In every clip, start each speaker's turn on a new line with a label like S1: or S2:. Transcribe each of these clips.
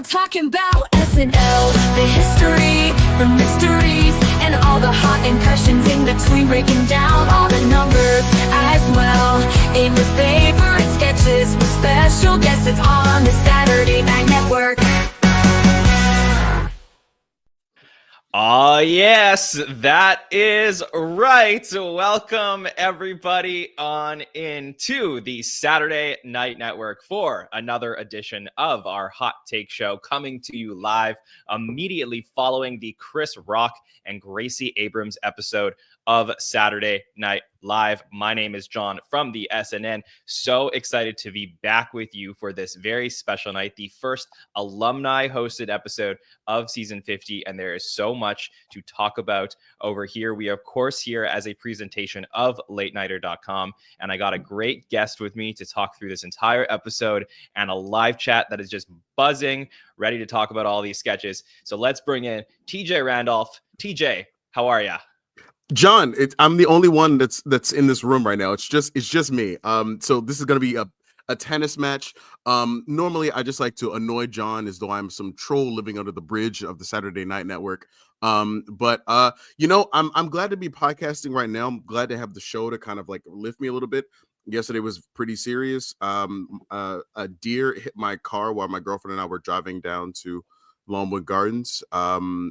S1: talking about SNL, the history, the mysteries, and all the hot impressions in between, breaking down all the numbers as well. In the favorite sketches with special guests, it's on the Saturday Night Network.
S2: Yes, that is right. Welcome everybody on into the Saturday Night Network for another edition of our Hot Take Show, coming to you live immediately following the Chris Rock and Gracie Abrams episode of Saturday Night Live. My name is John from the SNN. So excited to be back with you for this very special night, the first alumni hosted episode of season 50. And there is so much to talk about over here. We are, of course, here as a presentation of LateNighter.com. And I got a great guest with me to talk through this entire episode and a live chat that is just buzzing, ready to talk about all these sketches. So let's bring in TJ Randolph. TJ, how are you?
S3: John, I'm the only one that's in this room right now. It's just me. So this is gonna be a tennis match. Normally I just like to annoy John as though I'm some troll living under the bridge of the Saturday Night Network. But I'm glad to be podcasting right now. I'm glad to have the show to kind of like lift me a little bit. Yesterday was pretty serious. A deer hit my car while my girlfriend and I were driving down to Longwood Gardens,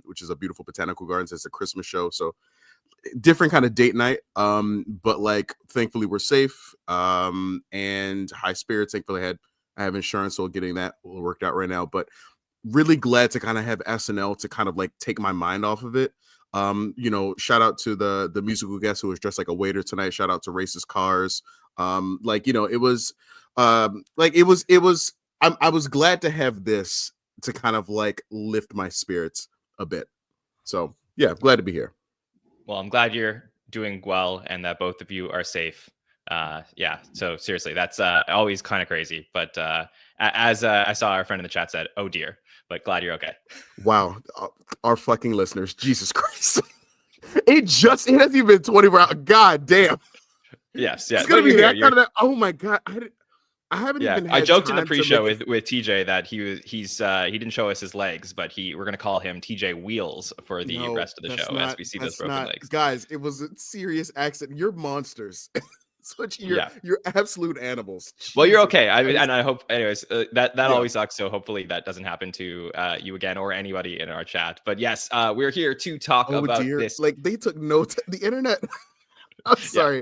S3: which is a beautiful botanical gardens. It's a Christmas show, so different kind of date night, but like thankfully we're safe, and high spirits. Thankfully I have insurance, so getting that worked out right now. But really glad to kind of have SNL to kind of like take my mind off of it. Shout out to the musical guest who was dressed like a waiter tonight. Shout out to Racist Cars. It was I was glad to have this to kind of like lift my spirits a bit. So yeah, glad to be here.
S2: Well, I'm glad you're doing well and that both of you are safe. So seriously, that's always kind of crazy. But as I saw our friend in the chat said, oh dear, but glad you're okay.
S3: Wow. Our fucking listeners, Jesus Christ. It hasn't even been 24 hours. God damn.
S2: Yes.
S3: It's going to be that kind of, oh my God. I haven't even had
S2: I joked in the
S3: time
S2: pre-show with TJ that he didn't show us his legs, but we're going to call him TJ Wheels for the rest of the show as we see those broken legs.
S3: Guys, it was a serious accident. You're monsters. You're absolute animals. Jesus.
S2: Well, you're okay. I hope, anyways, that always sucks. So hopefully that doesn't happen to you again or anybody in our chat. But yes, we're here to talk about this.
S3: Like they took notes. The internet. I'm sorry.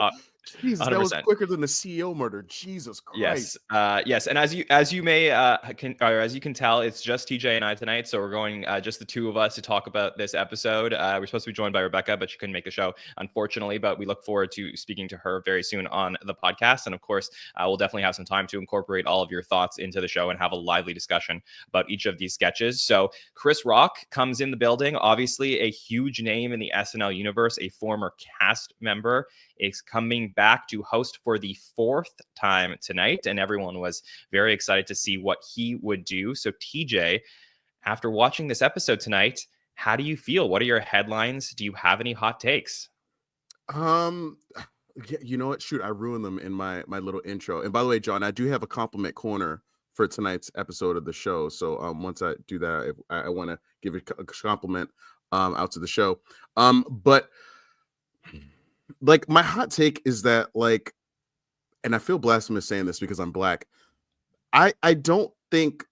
S3: Jesus, 100%. That was quicker than the CEO murder. Jesus Christ.
S2: Yes. And as you can tell, it's just TJ and I tonight. So we're going just the two of us to talk about this episode. We're supposed to be joined by Rebecca, but she couldn't make the show, unfortunately. But we look forward to speaking to her very soon on the podcast. And of course, we'll definitely have some time to incorporate all of your thoughts into the show and have a lively discussion about each of these sketches. So Chris Rock comes in the building, obviously a huge name in the SNL universe, a former cast member, is coming back to host for the fourth time tonight, and everyone was very excited to see what he would do. So TJ, after watching this episode tonight, how do you feel? What are your headlines? Do you have any hot takes?
S3: You know what? Shoot, I ruined them in my little intro. And by the way, John, I do have a compliment corner for tonight's episode of the show. So once I do that, I want to give a compliment out to the show. But like my hot take is that like, and I feel blasphemous saying this because I'm black. I don't think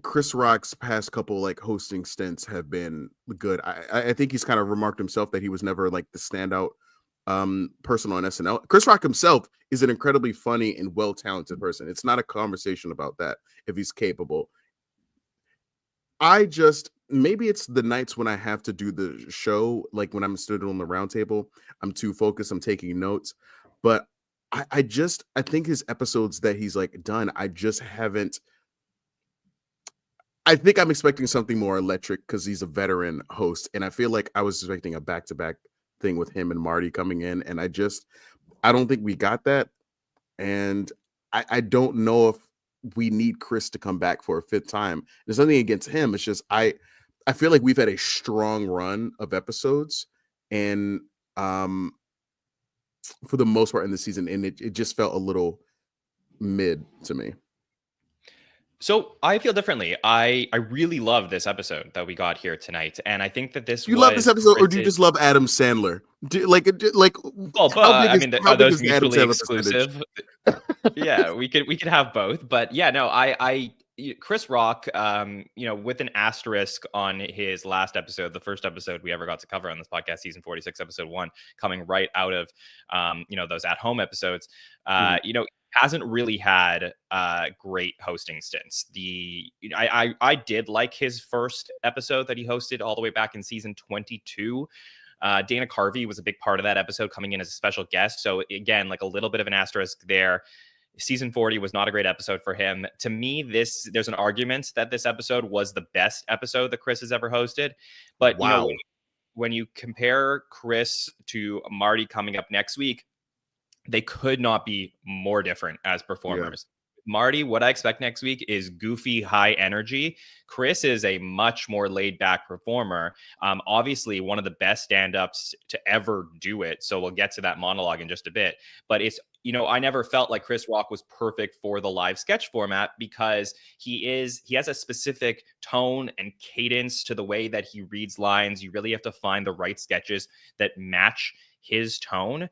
S3: Chris Rock's past couple like hosting stints have been good. I think he's kind of remarked himself that he was never like the standout person on SNL. Chris Rock himself is an incredibly funny and well-talented person. It's not a conversation about that if he's capable. Maybe it's the nights when I have to do the show, like when I'm stood on the round table, I'm too focused, I'm taking notes. But I think his episodes that he's like done, I think I'm expecting something more electric because he's a veteran host. And I feel like I was expecting a back-to-back thing with him and Marty coming in. And I don't think we got that. And I don't know if we need Chris to come back for a fifth time. There's nothing against him. It's just I feel like we've had a strong run of episodes, and for the most part in the season, and it just felt a little mid to me.
S2: So I feel differently. I really love this episode that we got here tonight, and I think that this
S3: Do you love this
S2: was
S3: episode, or do you
S2: Chris's.
S3: just love Adam Sandler?
S2: Well, but
S3: How big
S2: I
S3: is
S2: mean,
S3: how
S2: are
S3: big
S2: those
S3: is the Adam
S2: mutually
S3: Sandler percentage?
S2: exclusive? Yeah, we could have both, but yeah, no, Chris Rock, with an asterisk on his last episode, the first episode we ever got to cover on this podcast, season 46, episode 1, coming right out of those at home episodes.
S3: Mhm.
S2: Hasn't really had great hosting stints. I did like his first episode that he hosted all the way back in season 22. Dana Carvey was a big part of that episode, coming in as a special guest. So again, like a little bit of an asterisk there. Season 40 was not a great episode for him. To me, there's an argument that this episode was the best episode that Chris has ever hosted. But
S3: Wow.
S2: when you compare Chris to Marty coming up next week, they could not be more different as performers. Marty, what I expect next week is goofy, high energy. Chris is a much more laid back performer. Obviously, one of the best stand-ups to ever do it. So we'll get to that monologue in just a bit. But it's, I never felt like Chris Rock was perfect for the live sketch format because he has a specific tone and cadence to the way that he reads lines. You really have to find the right sketches that match his tone.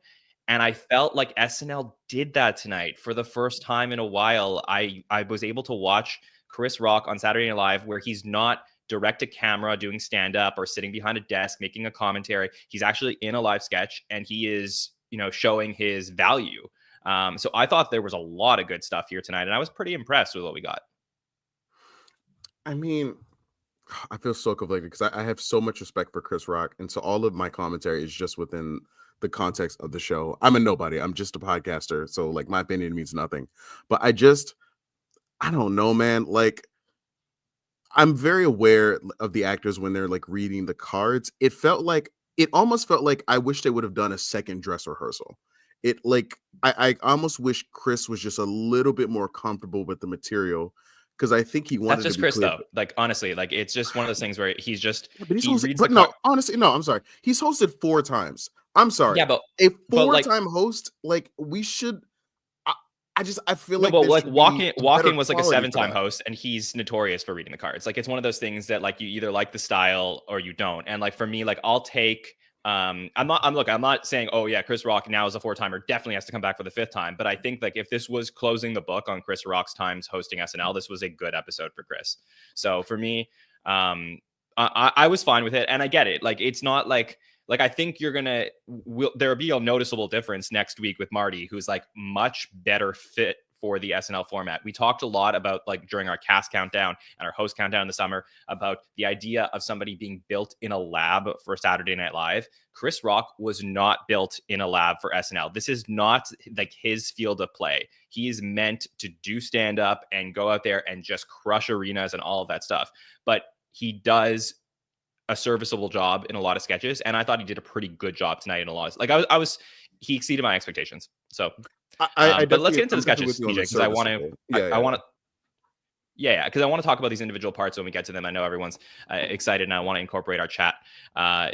S2: And I felt like SNL did that tonight for the first time in a while. I was able to watch Chris Rock on Saturday Night Live where he's not direct to camera doing stand up or sitting behind a desk making a commentary. He's actually in a live sketch and he is, showing his value. So I thought there was a lot of good stuff here tonight, and I was pretty impressed with what we got.
S3: I mean, I feel so conflicted because I have so much respect for Chris Rock, and so all of my commentary is just within the context of the show. I'm a nobody. I'm just a podcaster, so like my opinion means nothing. But I don't know, man. Like, I'm very aware of the actors when they're like reading the cards. It almost felt like I wish they would have done a second dress rehearsal. I almost wish Chris was just a little bit more comfortable with the material because I think he
S2: That's
S3: wanted to
S2: just
S3: be
S2: Chris,
S3: clear.
S2: though. Like, honestly, like it's just one of those things where he
S3: But
S2: reads the
S3: but no,
S2: card.
S3: honestly, no, I'm sorry. He's hosted 4 times. I'm sorry.
S2: Yeah, but
S3: A
S2: like
S3: 4-time host, like we should I, I feel
S2: no,
S3: like
S2: but
S3: there
S2: like
S3: should be a better
S2: Walken was like a
S3: quality for
S2: 7-time
S3: that.
S2: host, and he's notorious for reading the cards. Like it's one of those things that like you either like the style or you don't. And like for me, like I'll take. I'm not saying, oh yeah, Chris Rock now is a 4-timer, definitely has to come back for the 5th time. But I think like if this was closing the book on Chris Rock's times hosting SNL, this was a good episode for Chris. So for me, I was fine with it, and I get it. Like it's not like I think there'll be a noticeable difference next week with Marty, who's like much better fit for the SNL format. We talked a lot about like during our cast countdown and our host countdown in the summer about the idea of somebody being built in a lab for Saturday Night Live. Chris Rock was not built in a lab for SNL. This is not like his field of play. He is meant to do stand up and go out there and just crush arenas and all of that stuff. But he does a serviceable job in a lot of sketches, and I thought he did a pretty good job tonight in a lot of he exceeded my expectations. So but let's get into the sketches, TJ, because I want to because I want to talk about these individual parts when we get to them. I know everyone's excited, and I want to incorporate our chat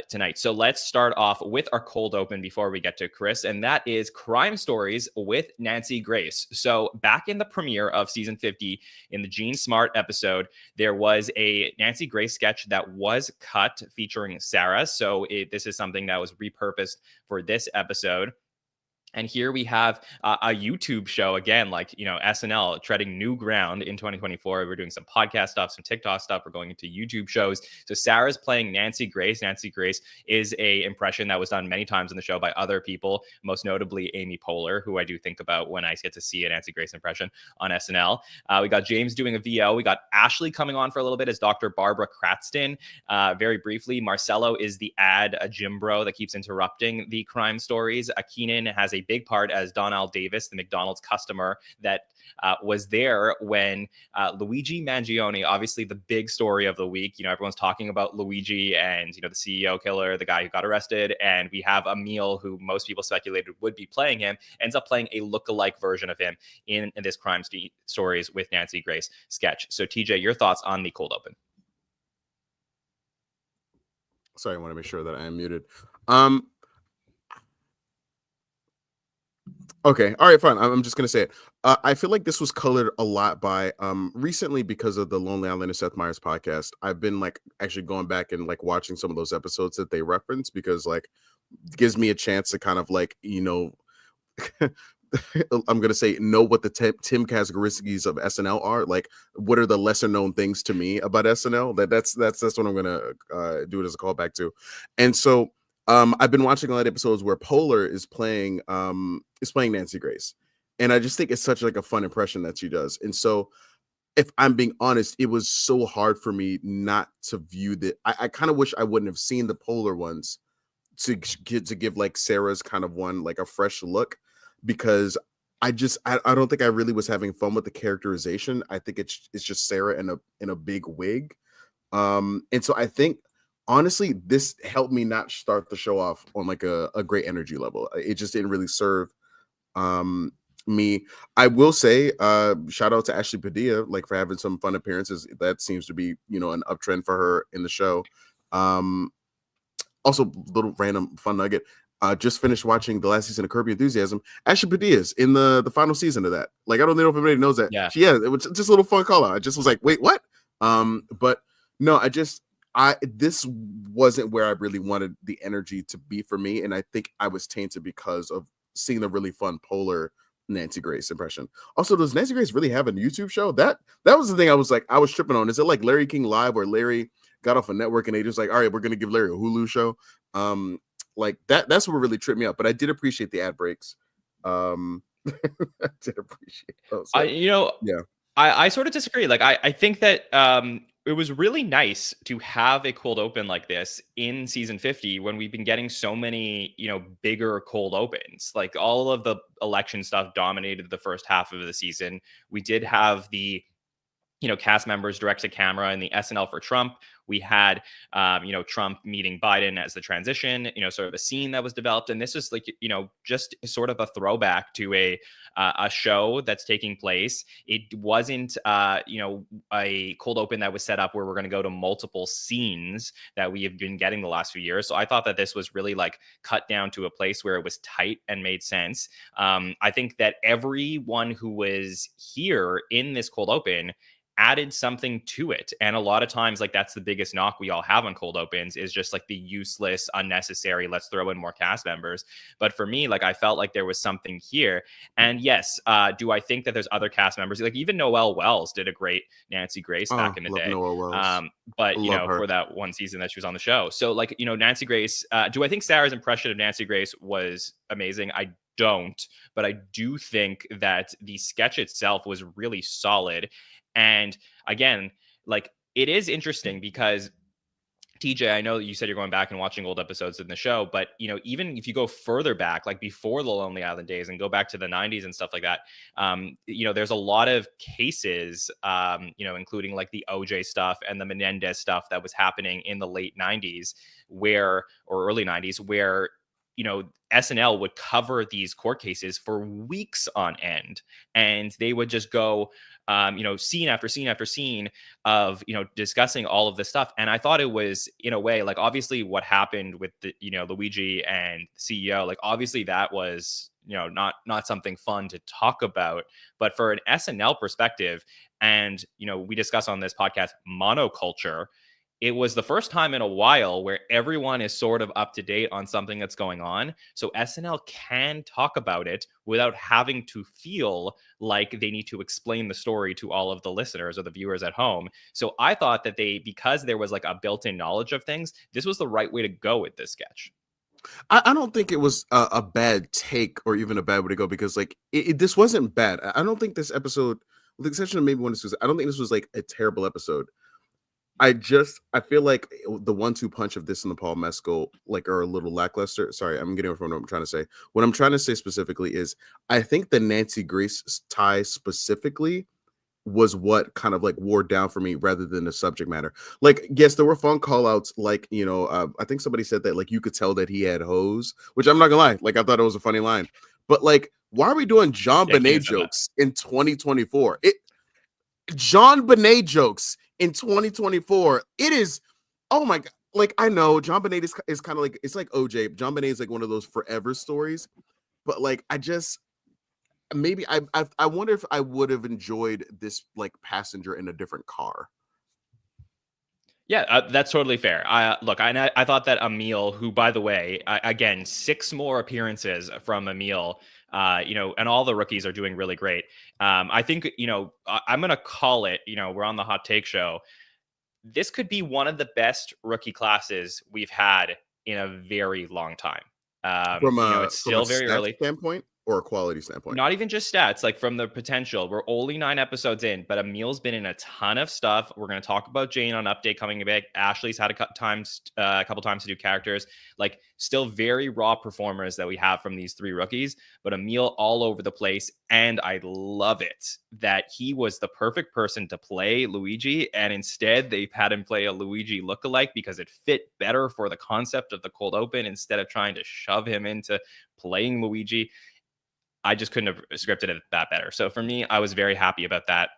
S2: tonight. So let's start off with our cold open before we get to Chris, and that is Crime Stories with Nancy Grace. So back in the premiere of season 50, in the Gene Smart episode, there was a Nancy Grace sketch that was cut featuring Sarah. So this is something that was repurposed for this episode. And here we have a YouTube show again, like, SNL treading new ground in 2024. We're doing some podcast stuff, some TikTok stuff. We're going into YouTube shows. So Sarah's playing Nancy Grace. Nancy Grace is a impression that was done many times in the show by other people, most notably Amy Poehler, who I do think about when I get to see a Nancy Grace impression on SNL. We got James doing a VO. We got Ashley coming on for a little bit as Dr. Barbara Kratzton. Very briefly, Marcelo is the a gym bro that keeps interrupting the crime stories. Keenan has a big part as Donald Davis, the McDonald's customer that was there when Luigi Mangione, obviously the big story of the week. Everyone's talking about Luigi and, the CEO killer, the guy who got arrested. And we have Emil, who most people speculated would be playing him, ends up playing a lookalike version of him in this Crime Stories with Nancy Grace sketch. So TJ, your thoughts on the cold open?
S3: Sorry, I want to make sure that I am muted. Okay. All right, fine. I'm just gonna say it. I feel like this was colored a lot by recently because of the Lonely Island and Seth Meyers podcast. I've been like actually going back and like watching some of those episodes that they reference because like it gives me a chance to kind of like, I'm gonna say know what the Tim Kazagoriskis of SNL are. Like, what are the lesser known things to me about SNL? That's what I'm gonna do it as a callback to. And so I've been watching a lot of episodes where Polar is playing Nancy Grace, and I just think it's such like a fun impression that she does. And so if I'm being honest, it was so hard for me not to view that. I kind of wish I wouldn't have seen the Polar ones to give like Sarah's kind of one like a fresh look, because I don't think I really was having fun with the characterization. I think it's just Sarah in a big wig. And so I think honestly this helped me not start the show off on like a great energy level. It just didn't really serve me. I will say shout out to Ashley Padilla like for having some fun appearances. That seems to be an uptrend for her in the show. Also, little random fun nugget. Just finished watching the last season of Curb Your Enthusiasm. Ashley Padilla's in the final season of that. Like, I don't know if everybody knows that.
S2: Yeah.
S3: It was just a little fun call out. I just was like, wait, what? But no, this wasn't where I really wanted the energy to be for me, and I think I was tainted because of seeing the really fun Polar Nancy Grace impression. Also, does Nancy Grace really have a YouTube show? That was the thing I was tripping on. Is it like Larry King Live where Larry got off a network and they just like, all right, we're gonna give Larry a Hulu show? Like that's what really tripped me up. But I did appreciate the ad breaks. I did appreciate those. Yeah.
S2: I sort of disagree. Like I think that it was really nice to have a cold open like this in season 50 when we've been getting so many, bigger cold opens. Like all of the election stuff dominated the first half of the season. We did have the cast members direct to camera in the SNL for Trump. We had, Trump meeting Biden as the transition, sort of a scene that was developed. And this is like, just sort of a throwback to a show that's taking place. It wasn't, a cold open that was set up where we're going to go to multiple scenes that we have been getting the last few years. So I thought that this was really like cut down to a place where it was tight and made sense. I think that everyone who was here in this cold open added something to it. And a lot of times, like that's the biggest knock we all have on cold opens is just like the useless, unnecessary, let's throw in more cast members. But for me, like I felt like there was something here. And yes, do I think that there's other cast members? Like even Noelle Wells did a great Nancy Grace back in the day.
S3: Noelle Wells.
S2: But
S3: her.
S2: for that one season that she was on the show. So like, Nancy Grace, do I think Sarah's impression of Nancy Grace was amazing? I don't, but I do think that the sketch itself was really solid. And again, like it is interesting because TJ, I know you said you're going back and watching old episodes in the show, but even if you go further back, like before the Lonely Island days and go back to the 90s and stuff like that, there's a lot of cases, including like the OJ stuff and the Menendez stuff that was happening in the late 90s or early 90s where SNL would cover these court cases for weeks on end, and they would just go, scene after scene after scene of, discussing all of this stuff. And I thought it was, in a way, like obviously what happened with the, Luigi and the CEO, like obviously that was, not something fun to talk about, but for an SNL perspective, and, we discuss on this podcast monoculture, it was the first time in a while where everyone is sort of up to date on something that's going on. So SNL can talk about it without having to feel like they need to explain the story to all of the listeners or the viewers at home. So I thought that because there was like a built-in knowledge of things, this was the right way to go with this sketch.
S3: I don't think it was a bad take or even a bad way to go, because like this wasn't bad. I don't think this episode, with the exception of maybe one or two, I don't think this was like a terrible episode. I feel like the 1-2 punch of this and the Paul Mescal like are a little lackluster. Sorry, I'm getting from what I'm trying to say. What I'm trying to say specifically is I think the Nancy Grace tie specifically was what kind of like wore down for me rather than the subject matter. Like, yes, there were fun call outs. Like, I think somebody said that like you could tell that he had hoes, which I'm not gonna lie. Like, I thought it was a funny line, but like, why are we doing John Bonet jokes in 2024? John Bonet jokes in 2024. It is, oh my god. Like, I know John Bonet is kind of like, it's like OJ. John Bonet is like one of those forever stories, but like, I just, maybe I wonder if I would have enjoyed this like passenger in a different car.
S2: Yeah, that's totally fair. I thought that Emil, who, by the way, again, 6 more appearances from Emil, and all the rookies are doing really great. I think, I'm going to call it, we're on the hot take show. This could be one of the best rookie classes we've had in a very long time. It's
S3: From a
S2: still very
S3: stat
S2: early.
S3: standpoint or a quality standpoint.
S2: Not even just stats, like from the potential. We're only 9 episodes in, but Emil's been in a ton of stuff. We're going to talk about Jane on Update coming back. Ashley's had a couple times to do characters. Like, still very raw performers that we have from these 3 rookies, but Emil all over the place. And I love it that he was the perfect person to play Luigi, and instead they've had him play a Luigi lookalike because it fit better for the concept of the cold open instead of trying to shove him into playing Luigi. I just couldn't have scripted it that better. So for me, I was very happy about that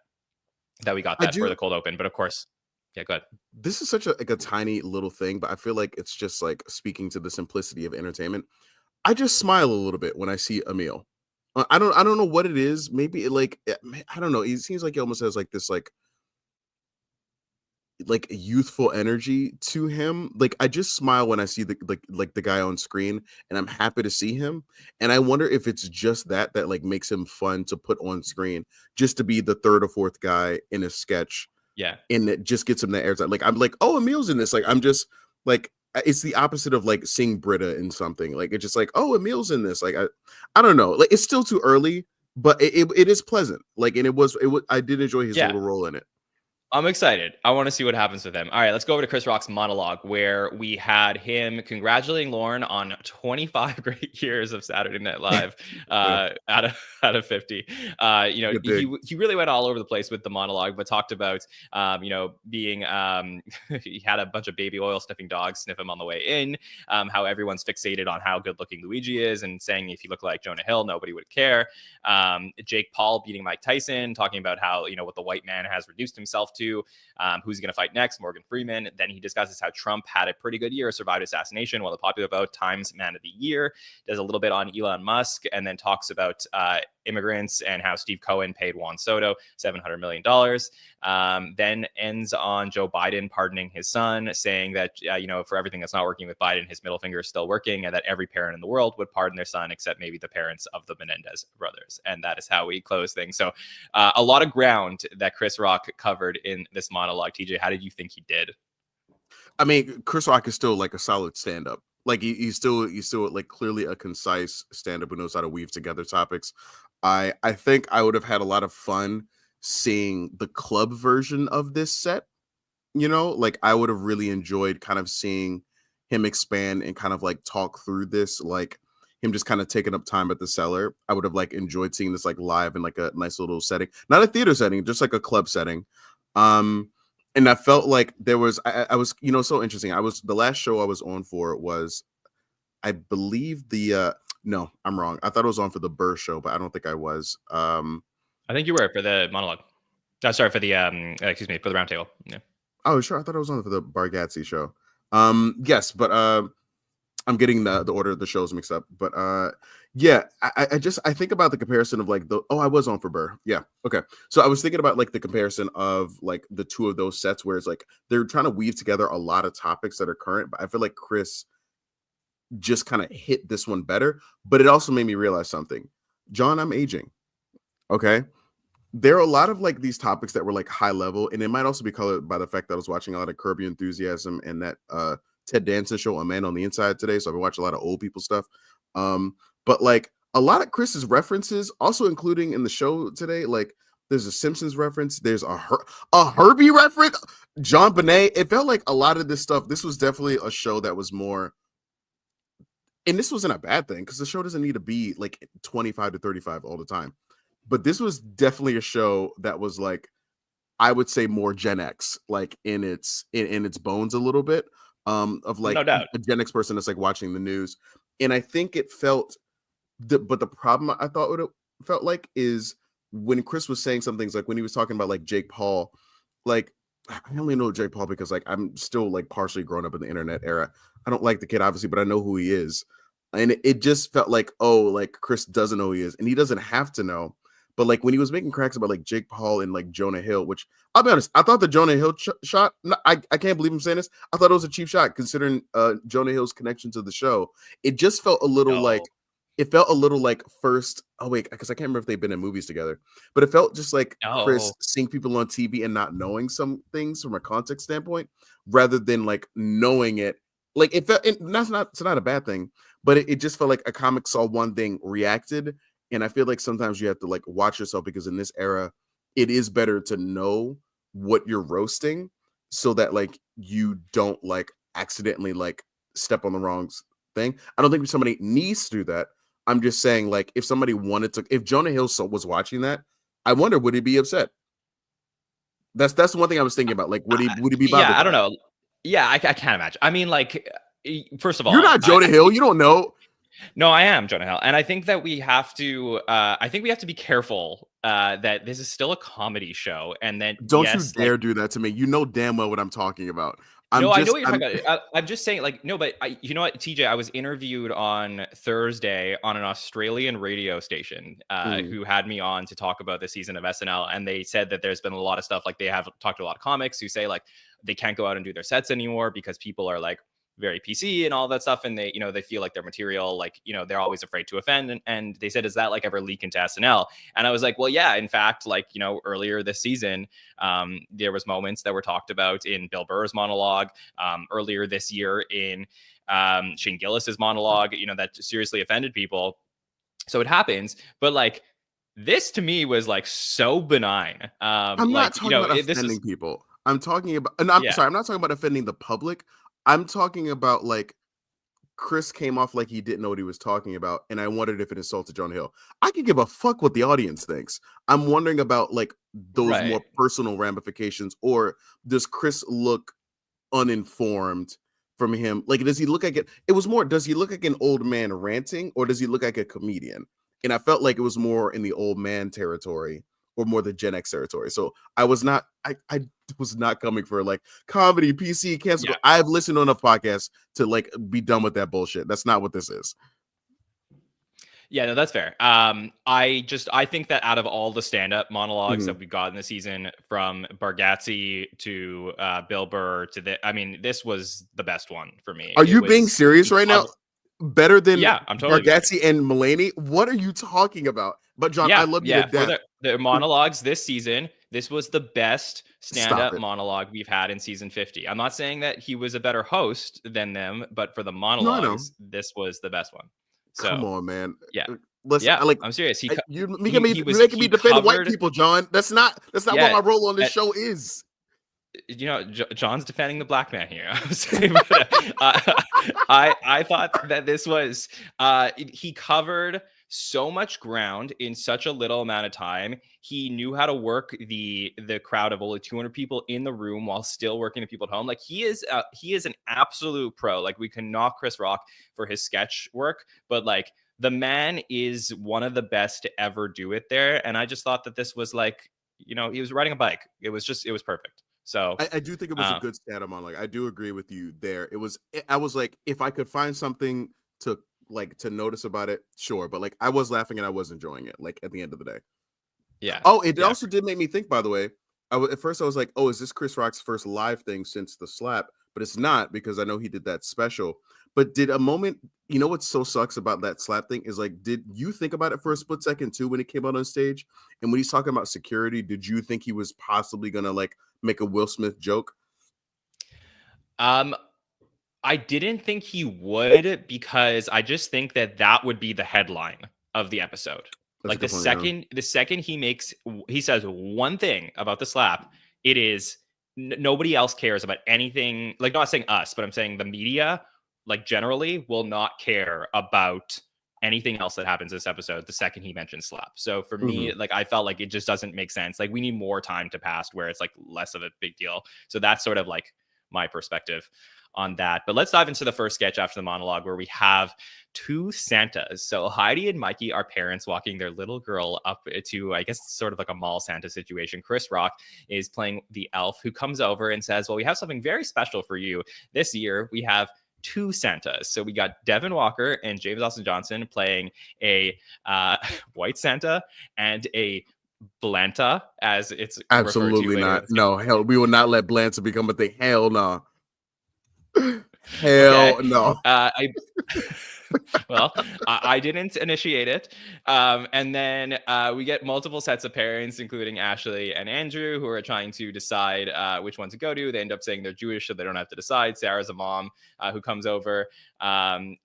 S2: we got that for the cold open. But of course, yeah, go ahead.
S3: This is such a tiny little thing, but I feel like it's just like speaking to the simplicity of entertainment. I just smile a little bit when I see Emil. I don't know what it is. Maybe I don't know. It seems like he almost has like this like youthful energy to him. Like, I just smile when I see the guy on screen, and I'm happy to see him. And I wonder if it's just that like makes him fun to put on screen, just to be the 3rd or 4th guy in a sketch.
S2: Yeah.
S3: And it just gets him the airtime. Like, I'm like, oh, Emil's in this. Like, I'm just like, it's the opposite of like seeing Britta in something. Like, it's just like, oh, Emil's in this. Like, I don't know. Like, it's still too early, but it is pleasant. Like, and it was I did enjoy his little role in it.
S2: I'm excited. I want to see what happens with him. All right, let's go over to Chris Rock's monologue, where we had him congratulating Lauren on 25 great years of Saturday Night Live out of 50. He really went all over the place with the monologue, but talked about being he had a bunch of baby oil sniffing dogs sniff him on the way in. How everyone's fixated on how good looking Luigi is, and saying if he looked like Jonah Hill, nobody would care. Jake Paul beating Mike Tyson, talking about how what the white man has reduced himself to, who's going to fight next, Morgan Freeman. Then he discusses how Trump had a pretty good year, survived assassination, won the popular vote, Times Man of the Year, does a little bit on Elon Musk, and then talks about immigrants and how Steve Cohen paid Juan Soto $700 million. Then ends on Joe Biden pardoning his son, saying that, for everything that's not working with Biden, his middle finger is still working, and that every parent in the world would pardon their son, except maybe the parents of the Menendez brothers. And that is how we close things. So a lot of ground that Chris Rock covered in this monologue. TJ, how did you think he did?
S3: I mean, Chris Rock is still like a solid stand-up. Like, he's still like clearly a concise stand-up who knows how to weave together topics. I think I would have had a lot of fun seeing the club version of this set. Like, I would have really enjoyed kind of seeing him expand and kind of like talk through this, like him just kind of taking up time at the Cellar. I would have like enjoyed seeing this like live in like a nice little setting, not a theater setting, just like a club setting. And I felt like there was, I was, so interesting. The last show I was on for was, I believe no, I'm wrong. I thought it was on for the Burr show, but I don't think I was.
S2: I think you were for the monologue. Sorry, for the for the roundtable. Yeah. Oh,
S3: sure. I thought I was on for the Bargatze show. Yes, but I'm getting the order of the shows mixed up. But yeah, I think about the comparison of like I was on for Burr. Yeah. Okay. So I was thinking about like the comparison of like the two of those sets where it's like they're trying to weave together a lot of topics that are current, but I feel like Chris just kind of hit this one better. But it also made me realize something. John, I'm aging. Okay. There are a lot of like these topics that were like high level, and it might also be colored by the fact that I was watching a lot of Curb Your Enthusiasm and that Ted Danson show, A Man on the Inside, today. So I've been watching a lot of old people stuff. But like a lot of Chris's references, also including in the show today, like there's a Simpsons reference, there's a Herbie reference, John Bonet. It felt like a lot of this stuff. This was definitely a show that was more. And this wasn't a bad thing because the show doesn't need to be like 25 to 35 all the time. But this was definitely a show that was like, I would say more Gen X, like in its bones a little bit, of like
S2: no doubt.
S3: A Gen X person that's like watching the news. And I think it felt, but the problem I thought it felt like is when Chris was saying some things, like when he was talking about like Jake Paul, like I only know Jake Paul because like I'm still like partially grown up in the internet era. I don't like the kid obviously, but I know who he is. and it just felt like, oh, like Chris doesn't know who he is, and he doesn't have to know. But like when he was making cracks about like Jake Paul and like Jonah Hill, which I'll be honest, I thought the Jonah Hill shot, I can't believe I'm saying this. I thought it was a cheap shot considering Jonah Hill's connection to the show. It just felt a little like,
S2: No,
S3: it felt a little like first. Oh wait, because I can't remember if they've been in movies together, but it felt just like Chris
S2: no.
S3: seeing people on TV and not knowing some things from a context standpoint, rather than like knowing it. Like it felt, and it's not a bad thing, but it just felt like a comic saw one thing, reacted, and I feel like sometimes you have to like watch yourself, because in this era, it is better to know what you're roasting so that like you don't like accidentally like step on the wrong thing. I don't think somebody needs to do that. I'm just saying, like, if somebody wanted to, if Jonah Hill was watching that, I wonder, would he be upset? That's the one thing I was thinking about. Like, would he be bothered
S2: Yeah, I
S3: by
S2: don't
S3: it?
S2: know. Yeah, I can't imagine. I mean, like, first of
S3: You're
S2: all,
S3: not Jonah Hill. You don't know.
S2: no, I am Jonah Hill, and I think that we have to. I think we have to be careful that this is still a comedy show, and that
S3: Don't you
S2: yes, like
S3: dare do that to me. You know damn well what I'm talking about.
S2: no, I know what you're talking about. I'm just saying, like, no, but you know what, TJ, I was interviewed on Thursday on an Australian radio station
S3: Mm.
S2: who had me on to talk about the season of SNL, and they said that there's been a lot of stuff, like they have talked to a lot of comics who say like they can't go out and do their sets anymore because people are like very PC and all that stuff, and they, you know, they feel like their material, like, you know, they're always afraid to offend, and they said, is that like ever leak into SNL? And I was like, well, yeah, in fact, like, you know, earlier this season, there was moments that were talked about in Bill Burr's monologue, earlier this year in Shane Gillis's monologue, you know, that seriously offended people. So it happens, but like this to me was like so benign.
S3: I'm not
S2: Like, you
S3: talking
S2: know,
S3: about
S2: this is
S3: offending people. I'm talking about, and I'm
S2: yeah.
S3: sorry, I'm not talking about offending the public. I'm talking about like Chris came off like he didn't know what he was talking about, and I wondered if it insulted Jonah Hill. I could give a fuck what the audience thinks. I'm wondering about like those
S2: Right.
S3: more personal ramifications, or does Chris look uninformed from him? Like, does he look like it? It was more, does he look like an old man ranting, or does he look like a comedian? And I felt like it was more in the old man territory, or more the Gen X territory. So I was not coming for like comedy, PC, cancel.
S2: Yeah.
S3: I've listened to enough podcasts to like be done with that bullshit. That's not what this is.
S2: Yeah, no, that's fair. I think that out of all the stand-up monologues
S3: Mhm.
S2: that we've got in the season, from Bargatze to Bill Burr to I mean, this was the best one for me.
S3: Are
S2: It
S3: you being
S2: was
S3: serious
S2: he
S3: right now?
S2: covered,
S3: Better than
S2: yeah, I'm totally being serious.
S3: Bargatze and Mulaney? What are you talking about? But John, I
S2: Yeah,
S3: love you to
S2: yeah. For
S3: death.
S2: the monologues this season, this was the best
S3: Stop
S2: stand-up
S3: it.
S2: monologue we've had in season 50. I'm not saying that he was a better host than them, but for the
S3: No, I know.
S2: monologues, this was the best one.
S3: Come
S2: So
S3: on, man.
S2: yeah,
S3: Listen,
S2: yeah,
S3: I like
S2: I'm serious.
S3: you're making me
S2: He
S3: defend white
S2: covered.
S3: people, John. That's not what
S2: Yeah,
S3: my role on this
S2: uh,
S3: show is.
S2: you know, John's defending the black man here. I was saying, but, I thought that this was he covered so much ground in such a little amount of time. He knew how to work the crowd of only 200 people in the room while still working to people at home. Like he is an absolute pro. Like we can knock Chris Rock for his sketch work, but like the man is one of the best to ever do it there. And I just thought that this was like, you know, he was riding a bike. It was perfect. So
S3: I do think it was a
S2: uh,
S3: good stand on. Like I do agree with you there. I was like, if I could find something to like to notice about it, sure. But like I was laughing and I was enjoying it, like at the end of the day.
S2: yeah,
S3: Oh, it
S2: yeah.
S3: also did make me think, by the way. At first I was like, oh, is this Chris Rock's first live thing since the slap? But it's not, because I know he did that special. But did a moment, you know what so sucks about that slap thing is like, did you think about it for a split second too when he came out on stage? And when he's talking about security, did you think he was possibly gonna like make a Will Smith joke?
S2: Um, I didn't think he would, because I just think that that would be the headline of the episode.
S3: That's a
S2: Like
S3: good point. Yeah.
S2: the second he says one thing about the slap, it is nobody else cares about anything. Like, not saying us, but I'm saying the media, like generally, will not care about anything else that happens this episode the second he mentions slap. So for me,
S3: Mhm.
S2: like I felt like it just doesn't make sense. Like we need more time to pass where it's like less of a big deal. So that's sort of like my perspective on that. But let's dive into the first sketch after the monologue, where we have two Santas. So Heidi and Mikey are parents walking their little girl up to, I guess, sort of like a mall Santa situation. Chris Rock is playing the elf, who comes over and says, well, we have something very special for you this year. We have two Santas. So we got Devin Walker and James Austin Johnson playing a white Santa and a Blanta, as it's referred to
S3: Absolutely
S2: later in
S3: not.
S2: the season.
S3: No, hell, we will not let Blanta become a thing. Hell no.
S2: Okay.
S3: Hell no.
S2: I well, I didn't initiate it. And then we get multiple sets of parents, including Ashley and Andrew, who are trying to decide which one to go to. They end up saying they're Jewish, so they don't have to decide. Sarah's a mom who comes over, and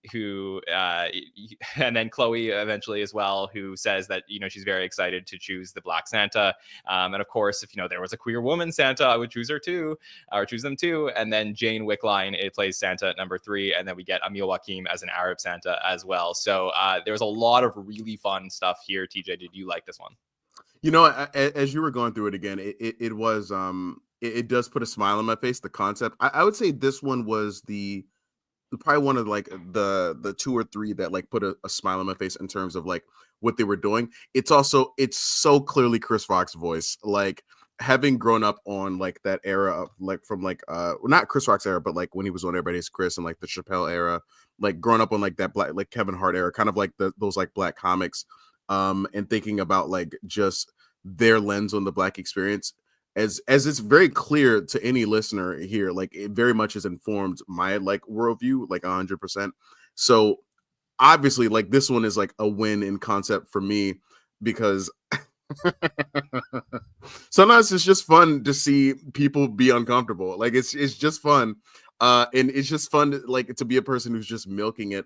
S2: then Chloe eventually as well, who says that, she's very excited to choose the Black Santa. And of course, if, there was a queer woman Santa, I would choose her too, or choose them too. And then Jane Wickline, it plays Santa at number 3. And then we get Emil Wakim as an Arab Santa as well. So there's a lot of really fun stuff here. TJ, did you like this one?
S3: As you were going through it again, it was it does put a smile on my face. The concept, I would say this one was probably one of like the 2 or 3 that like put a smile on my face in terms of like what they were doing. It's so clearly Chris Rock's voice, like having grown up on like that era of like from like not Chris Rock's era, but like when he was on Everybody's Chris and like the Chappelle era, like growing up on like that black, like Kevin Hart era, kind of like those like black comics, and thinking about like just their lens on the black experience, as it's very clear to any listener here, like it very much has informed my like worldview, like 100%. So obviously, like this one is like a win in concept for me, because sometimes it's just fun to see people be uncomfortable. Like it's just fun, and it's just fun to be a person who's just milking it.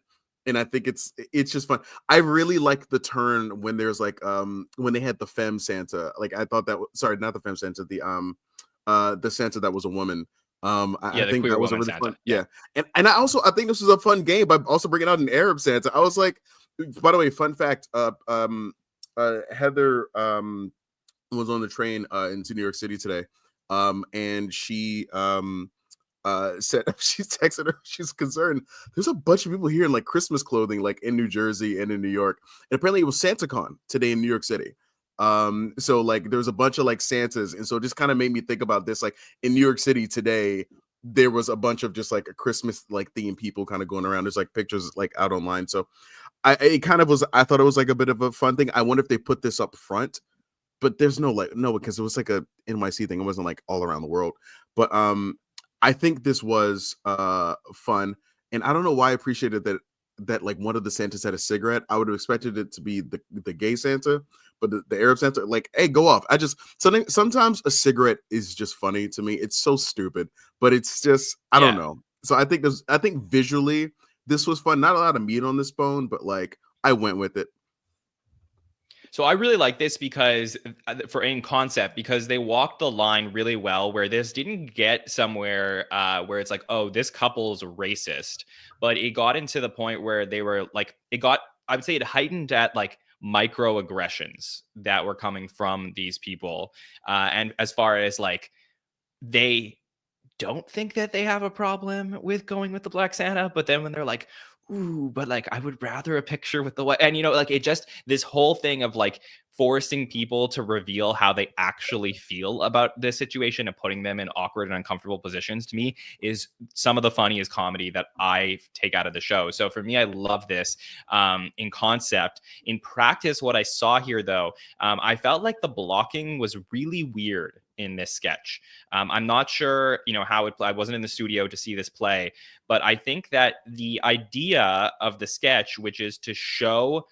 S3: And I think it's just fun. I really like the turn when there's like when they had the femme Santa. Like I thought that sorry, not the femme Santa, the Santa that was a woman. I think that was a really
S2: Santa.
S3: fun. Yeah. And I think this was a fun game by also bringing out an Arab Santa. I was like, by the way, fun fact, Heather was on the train into New York City today, and she said she's texted her, she's concerned there's a bunch of people here in like Christmas clothing, like in New Jersey and in New York, and apparently it was SantaCon today in New York City. So like there's a bunch of like Santas, and so it just kind of made me think about this, like in New York City today there was a bunch of just like a Christmas like themed people kind of going around. There's like pictures like out online, so I thought it was like a bit of a fun thing. I wonder if they put this up front, but there's no because it was like a NYC thing. It wasn't like all around the world, but I think this was fun, and I don't know why I appreciated that like one of the Santas had a cigarette. I would have expected it to be the gay Santa, but the Arab Santa, like, hey, go off. Sometimes a cigarette is just funny to me. It's so stupid, but it's just I don't know. So I think visually this was fun. Not a lot of meat on this bone, but like I went with it.
S2: So I really like this because for in concept, because they walked the line really well, where this didn't get somewhere where it's like, oh, this couple's racist, but it got into the point where they were like, I would say it heightened at like microaggressions that were coming from these people. And as far as like, they don't think that they have a problem with going with the Black Santa, but then when they're like, ooh, but like I would rather a picture with the white, and like it just, this whole thing of like forcing people to reveal how they actually feel about this situation and putting them in awkward and uncomfortable positions, to me is some of the funniest comedy that I take out of the show. So for me, I love this in concept. In practice, what I saw here though, I felt like the blocking was really weird in this sketch. I'm not sure, how I wasn't in the studio to see this play, but I think that the idea of the sketch, which is to show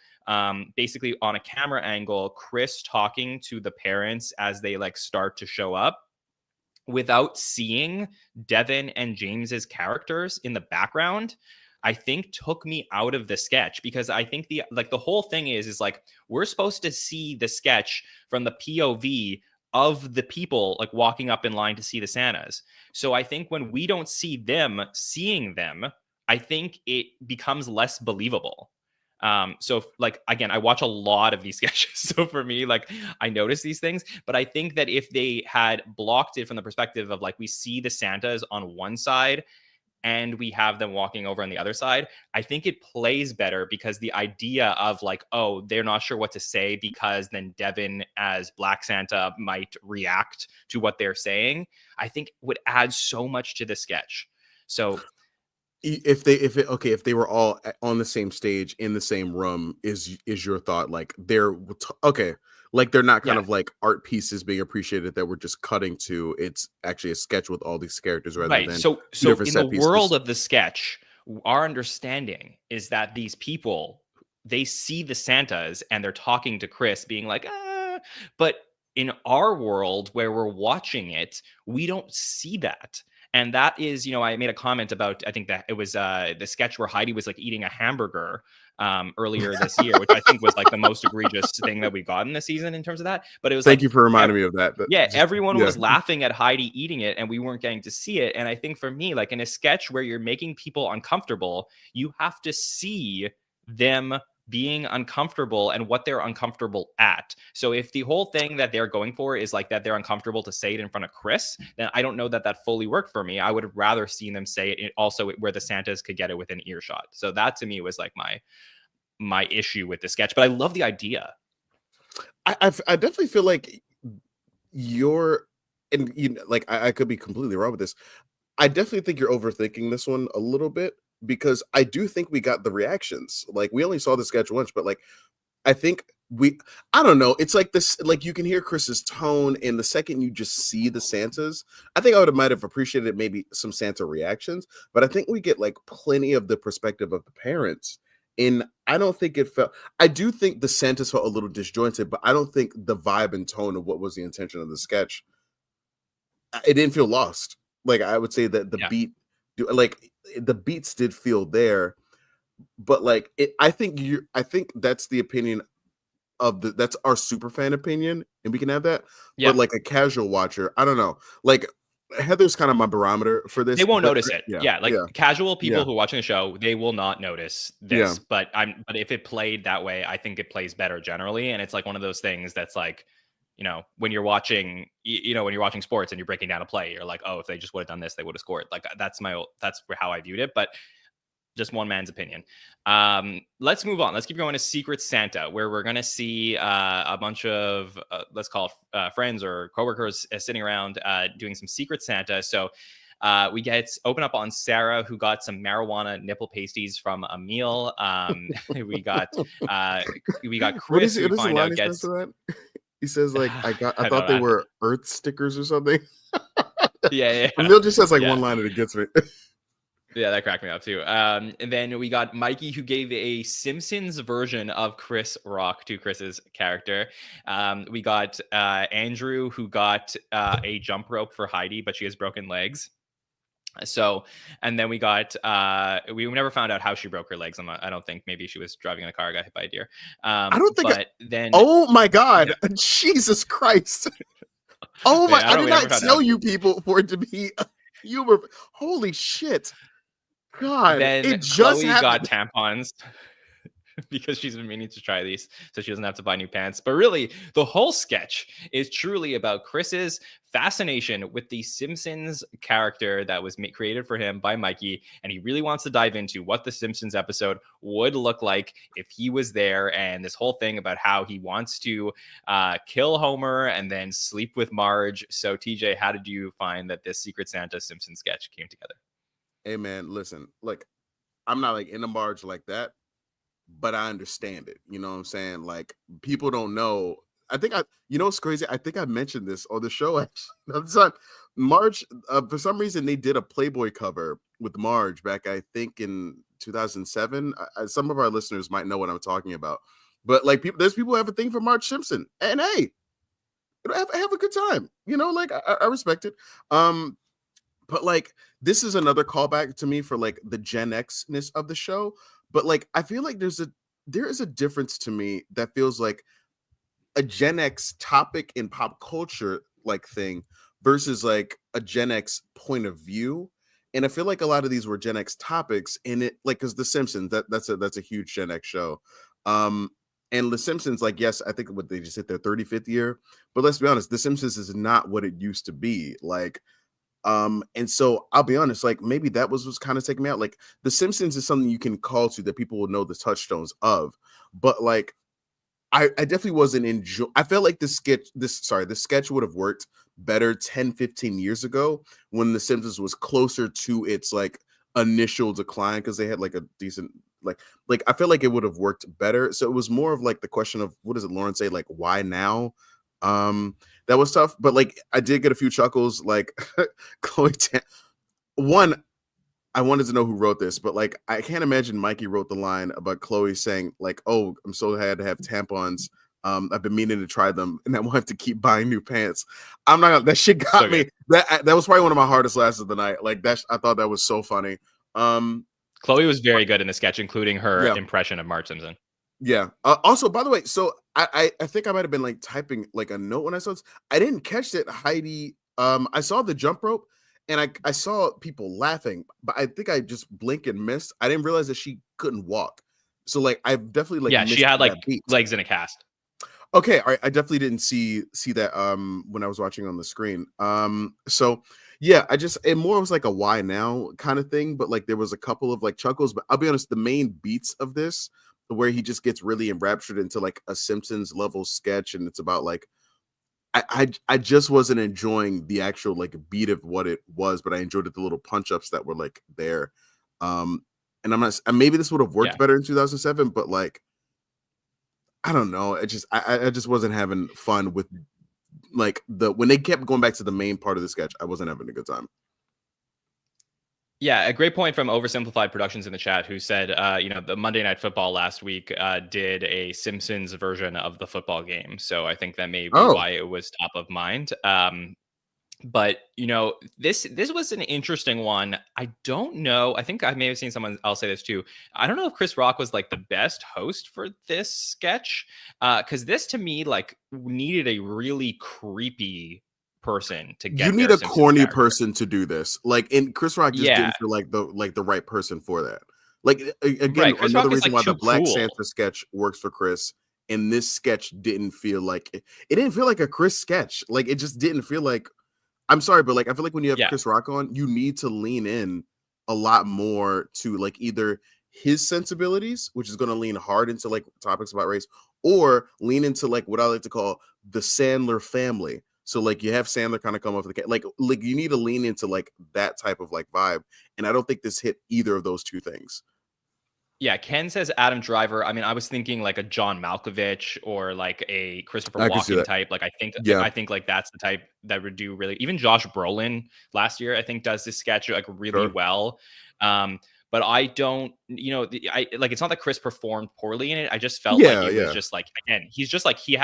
S2: basically on a camera angle, Chris talking to the parents as they like start to show up without seeing Devin and James's characters in the background, I think took me out of the sketch, because I think the whole thing is like, we're supposed to see the sketch from the POV of the people like walking up in line to see the Santas. So I think when we don't see them seeing them, I think it becomes less believable. So like, again, I watch a lot of these sketches. So for me, like I notice these things, but I think that if they had blocked it from the perspective of like, we see the Santas on one side and we have them walking over on the other side, I think it plays better, because the idea of like, oh, they're not sure what to say because then Devin as Black Santa might react to what they're saying, I think would add so much to the sketch. So
S3: if they were all on the same stage in the same room, is your thought like okay, like they're not kind
S2: Yeah.
S3: of like art pieces being appreciated that we're just cutting to, it's actually a sketch with all these characters rather
S2: Right.
S3: than
S2: So
S3: two different
S2: in the
S3: set
S2: world
S3: pieces.
S2: of the sketch, our understanding is that these people, they see the Santas and they're talking to Chris being like, ah, but in our world where we're watching it, we don't see that. And that is, I made a comment about, I think that it was the sketch where Heidi was like eating a hamburger earlier this year, which I think was like the most egregious thing that we got in the season in terms of that. But it was
S3: Thank
S2: like,
S3: you for reminding me of that.
S2: yeah,
S3: Just,
S2: everyone
S3: yeah.
S2: was laughing at Heidi eating it and we weren't getting to see it. And I think for me, like in a sketch where you're making people uncomfortable, you have to see them being uncomfortable and what they're uncomfortable at. So if the whole thing that they're going for is like that they're uncomfortable to say it in front of Chris, then I don't know that that fully worked for me. I would have rather seen them say it also where the Santas could get it within earshot. So that to me was like my issue with the sketch, but I love the idea.
S3: I definitely feel like you're, and like I could be completely wrong with this. I definitely think you're overthinking this one a little bit, because I do think we got the reactions. Like we only saw the sketch once, but like I think I don't know. It's like this, like you can hear Chris's tone, and the second you just see the Santas, I think I might have appreciated maybe some Santa reactions, but I think we get like plenty of the perspective of the parents. And I don't think I do think the Santas felt a little disjointed, but I don't think the vibe and tone of what was the intention of the sketch, it didn't feel lost. Like I would say that
S2: Yeah.
S3: like the beats did feel there, but like I think that's the opinion that's our super fan opinion, and we can have that.
S2: Yeah.
S3: But like a casual watcher, I don't know. Like Heather's kind of my barometer for this.
S2: They won't
S3: but
S2: notice it. Yeah, like casual people who are watching the show, they will not notice this. But if it played that way, I think it plays better generally. And it's like one of those things that's like, when you're watching, when you're watching sports and you're breaking down a play, you're like, oh, if they just would have done this, they would have scored. Like that's how I viewed it. But just one man's opinion. Let's move on. Let's keep going to Secret Santa, where we're going to see a bunch of, let's call it friends or coworkers sitting around doing some Secret Santa. So we open up on Sarah, who got some marijuana nipple pasties from a meal. We got Chris, who we find out gets.
S3: That? He says like, I thought they were Earth stickers or something.
S2: Yeah.
S3: Emil just has like one line that gets me.
S2: Yeah, that cracked me up too. And then we got Mikey, who gave a Simpsons version of Chris Rock to Chris's character. We got Andrew, who got a jump rope for Heidi, but she has broken legs. So, and then we got, we never found out how she broke her legs. I don't think, maybe she was driving in a car, got hit by a deer.
S3: I don't think,
S2: then,
S3: oh my God, Jesus Christ. Oh my, I did not tell you people for it to be humor. Holy shit. God,
S2: then
S3: it just
S2: Chloe got tampons because she's been meaning to try these so she doesn't have to buy new pants. But really, the whole sketch is truly about Chris's fascination with the Simpsons character that was created for him by Mikey. And he really wants to dive into what the Simpsons episode would look like if he was there. And this whole thing about how he wants to kill Homer and then sleep with Marge. So TJ, how did you find that this Secret Santa Simpsons sketch came together?
S3: Hey man, listen, like I'm not like in a Marge like that, but I understand it. You know what I'm saying? Like people don't know. I think it's crazy. I think I mentioned this on the show actually. Marge, for some reason, they did a Playboy cover with Marge back, I think in 2007. Some of our listeners might know what I'm talking about, but like there's people who have a thing for Marge Simpson, and hey, have a good time. Like I respect it. But like this is another callback to me for like the Gen X-ness of the show. But like I feel like there is a difference to me that feels like a Gen X topic in pop culture like thing versus like a Gen X point of view. And I feel like a lot of these were Gen X topics in it, like because The Simpsons, that's a huge Gen X show. And The Simpsons, like, yes, I think what they just hit their 35th year, but let's be honest, The Simpsons is not what it used to be. Like, and so I'll be honest, like maybe that was kind of taking me out. Like The Simpsons is something you can call to that people will know the touchstones of, but like I definitely wasn't I felt like the sketch would have worked better 10-15 years ago when The Simpsons was closer to its like initial decline because they had like a decent like I feel like it would have worked better. So it was more of like the question of what does it Lauren say, like why now? That was tough, but like I did get a few chuckles. Like Chloe one, I wanted to know who wrote this, but like I can't imagine Mikey wrote the line about Chloe saying like, "Oh, I'm so glad to have tampons. I've been meaning to try them, and I won't have to keep buying new pants." I'm not gonna, that shit got
S2: So
S3: me. That was probably one of my hardest laughs of the night. Like I thought that was so funny.
S2: Chloe was very good in the sketch, including her
S3: Yeah.
S2: impression of Marge Simpson.
S3: Yeah. Also, by the way, so I think I might have been like typing like a note when I saw this. I didn't catch that Heidi. I saw the jump rope, and I saw people laughing, but I think I just blinked and missed. I didn't realize that she couldn't walk. So like I've definitely like
S2: Yeah, she
S3: missed
S2: had like
S3: that beat.
S2: legs in a cast.
S3: Okay, all right. I definitely didn't see that when I was watching on the screen. So yeah, it more was like a why now kind of thing, but like there was a couple of like chuckles. But I'll be honest, the main beats of this, where he just gets really enraptured into like a Simpsons level sketch, and it's about like I just wasn't enjoying the actual like beat of what it was, but I enjoyed the little punch ups that were like there. And I'm not, and maybe this would have worked better in 2007, but like I don't know. I just wasn't having fun with like when they kept going back to the main part of the sketch. I wasn't having a good time.
S2: Yeah, a great point from Oversimplified Productions in the chat, who said, the Monday Night Football last week did a Simpsons version of the football game. So I think that may be why it was top of mind. But this was an interesting one. I don't know. I think I may have seen someone else say this too. I don't know if Chris Rock was like the best host for this sketch, because this to me like needed a really creepy person to get.
S3: You need a corny person to do this. Like, and Chris Rock just didn't feel like the right person for that. Like again, another reason why the Black Santa sketch works for Chris. And this sketch didn't feel like it didn't feel like a Chris sketch. Like it just didn't feel like. I'm sorry, but like I feel like when you have Chris Rock on, you need to lean in a lot more to like either his sensibilities, which is going to lean hard into like topics about race, or lean into like what I like to call the Sandler family. So like you have Sandler kind of come off the like you need to lean into like that type of like vibe, and I don't think this hit either of those two things.
S2: Yeah, Ken says Adam Driver. I mean, I was thinking like a John Malkovich or like a Christopher Walken type. Like I think like that's the type that would do really. Even Josh Brolin last year, I think, does this sketch like really well. But I don't, I like it's not that Chris performed poorly in it. I just felt like it was just like, again, he's just like he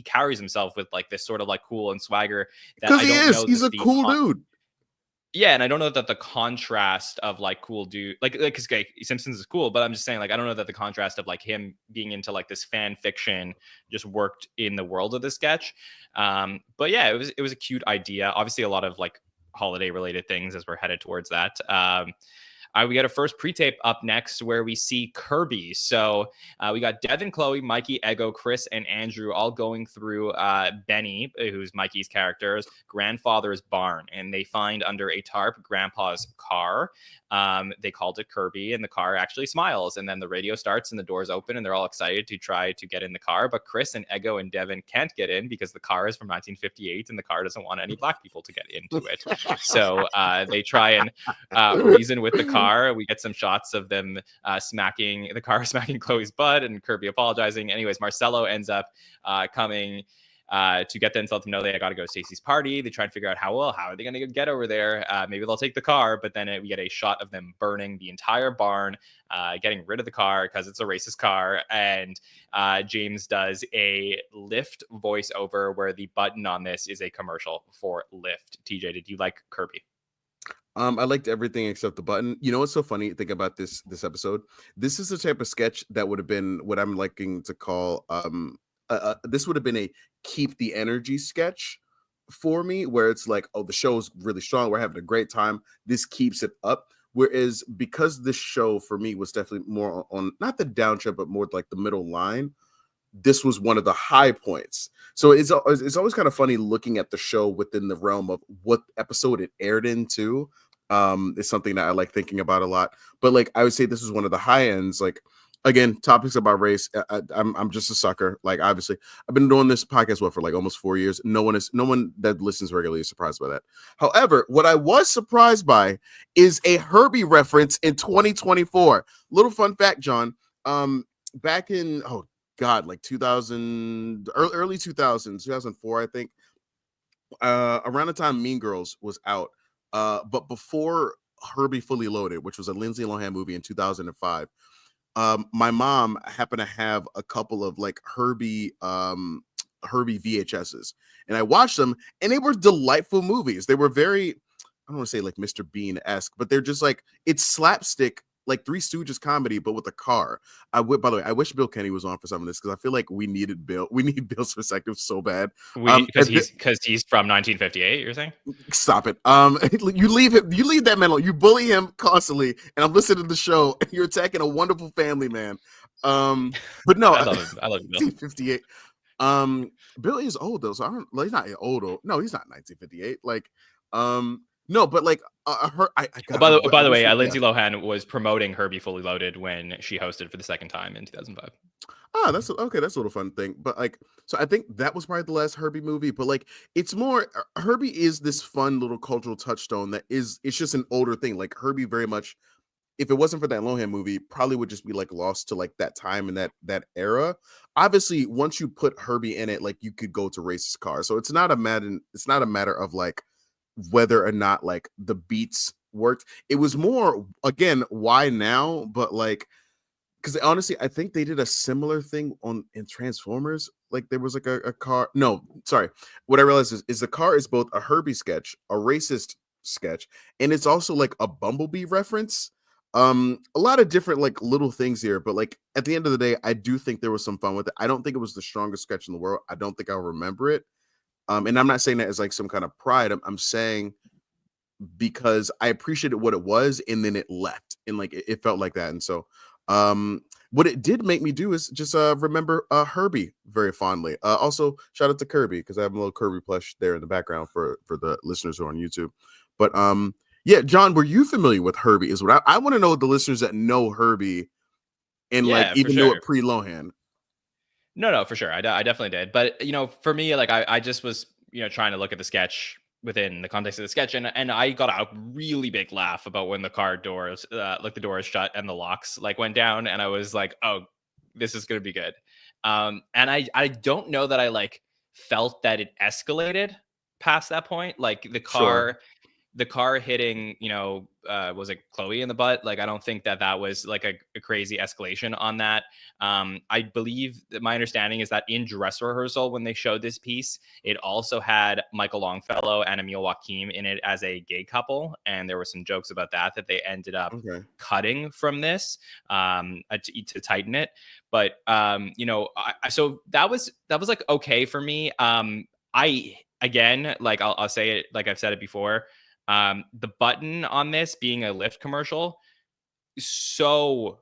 S2: carries himself with like this sort of like cool and swagger.
S3: Because he's a cool dude.
S2: Yeah, and I don't know that the contrast of like cool dude, like because Simpsons is cool, but I'm just saying like I don't know that the contrast of like him being into like this fan fiction just worked in the world of the sketch. But yeah, it was a cute idea. Obviously, a lot of like holiday related things as we're headed towards that. We got a first pre-tape up next where we see Kirby. So we got Devin, Chloe, Mikey, Ego, Chris, and Andrew all going through Benny, who's Mikey's character's grandfather's barn. And they find under a tarp Grandpa's car. They called it Kirby, and the car actually smiles. And then the radio starts and the doors open and they're all excited to try to get in the car. But Chris and Ego and Devin can't get in because the car is from 1958 and the car doesn't want any black people to get into it. So they try and reason with the car. We get some shots of them smacking Chloe's butt and Kirby apologizing. Anyways, Marcelo ends up coming to get them to let them know they got to go to Stacy's party. They try and figure out how are they going to get over there. Maybe they'll take the car, but then we get a shot of them burning the entire barn, getting rid of the car because it's a racist car. And James does a Lyft voiceover where the button on this is a commercial for Lyft. TJ, did you like Kirby?
S3: I liked everything except the button. You know what's so funny? Think about this episode. This is the type of sketch that would have been what I'm liking to call this would have been a keep the energy sketch for me, where it's like, oh, the show's really strong, we're having a great time, this keeps it up. Whereas because this show for me was definitely more on not the downtrend, but more like the middle line, this was one of the high points. So it's always kind of funny looking at the show within the realm of what episode it aired into. It's something that I like thinking about a lot. But like I would say this was one of the high ends. Like again, topics about race. I'm just a sucker. Like, obviously, I've been doing this podcast for like almost 4 years. No one that listens regularly is surprised by that. However, what I was surprised by is a Herbie reference in 2024. Little fun fact, John. Back in like 2000, early 2000s, 2004, I think. Around the time Mean Girls was out, but before Herbie Fully Loaded, which was a Lindsay Lohan movie in 2005. My mom happened to have a couple of like Herbie VHSs, and I watched them, and they were delightful movies. They were very, I don't want to say like Mr. Bean-esque, but they're just like, it's slapstick, like Three Stooges comedy, but with a car. By the way, I wish Bill Kenny was on for some of this, because I feel like we need Bill's perspective so bad.
S2: Because he's from 1958, you're saying?
S3: Stop it. You leave that man alone. You bully him constantly, and I'm listening to the show, and you're attacking a wonderful family man. But no,
S2: I love Bill.
S3: 1958. Bill is old though, so I don't. He's not old. No, he's not 1958. Like, no, but like,
S2: by the way, Lindsay Lohan was promoting Herbie Fully Loaded when she hosted for the second time in 2005.
S3: Oh, that's okay. That's a little fun thing. But like, so I think that was probably the last Herbie movie. But like, it's more, Herbie is this fun little cultural touchstone it's just an older thing. Like, Herbie very much, if it wasn't for that Lohan movie, probably would just be like lost to like that time and that era. Obviously, once you put Herbie in it, like, you could go to racist cars. So it's not a matter of like whether or not like the beats worked. It was more, again, why now? But like, because honestly, I think they did a similar thing in Transformers. Like, there was like a car. No, sorry. What I realized is the car is both a Herbie sketch, a racist sketch, and it's also like a Bumblebee reference. A lot of different like little things here, but like at the end of the day, I do think there was some fun with it. I don't think it was the strongest sketch in the world. I don't think I'll remember it. And I'm not saying that as like some kind of pride. I'm saying because I appreciated what it was, and then it left, and like it felt like that. And so what it did make me do is just remember Herbie very fondly. Also shout out to Kirby, because I have a little Kirby plush there in the background for the listeners who are on YouTube. But yeah, John, were you familiar with Herbie? Is what I want to know, the listeners that know Herbie and like even knew it pre Lohan.
S2: No, for sure. I definitely did. But, for me, like, I just was, trying to look at the sketch within the context of the sketch. And I got a really big laugh about when the car doors, like the doors shut and the locks like went down. And I was like, oh, this is going to be good. And I don't know that I like felt that it escalated past that point. Like the car... Sure. The car hitting, was it Chloe in the butt? Like, I don't think that was like a crazy escalation on that. I believe that my understanding is that in dress rehearsal, when they showed this piece, it also had Michael Longfellow and Emil Joachim in it as a gay couple. And there were some jokes about that they ended up cutting from this to tighten it. But, so that was like, okay for me. Again, like I'll say it, like I've said it before, the button on this being a Lyft commercial, so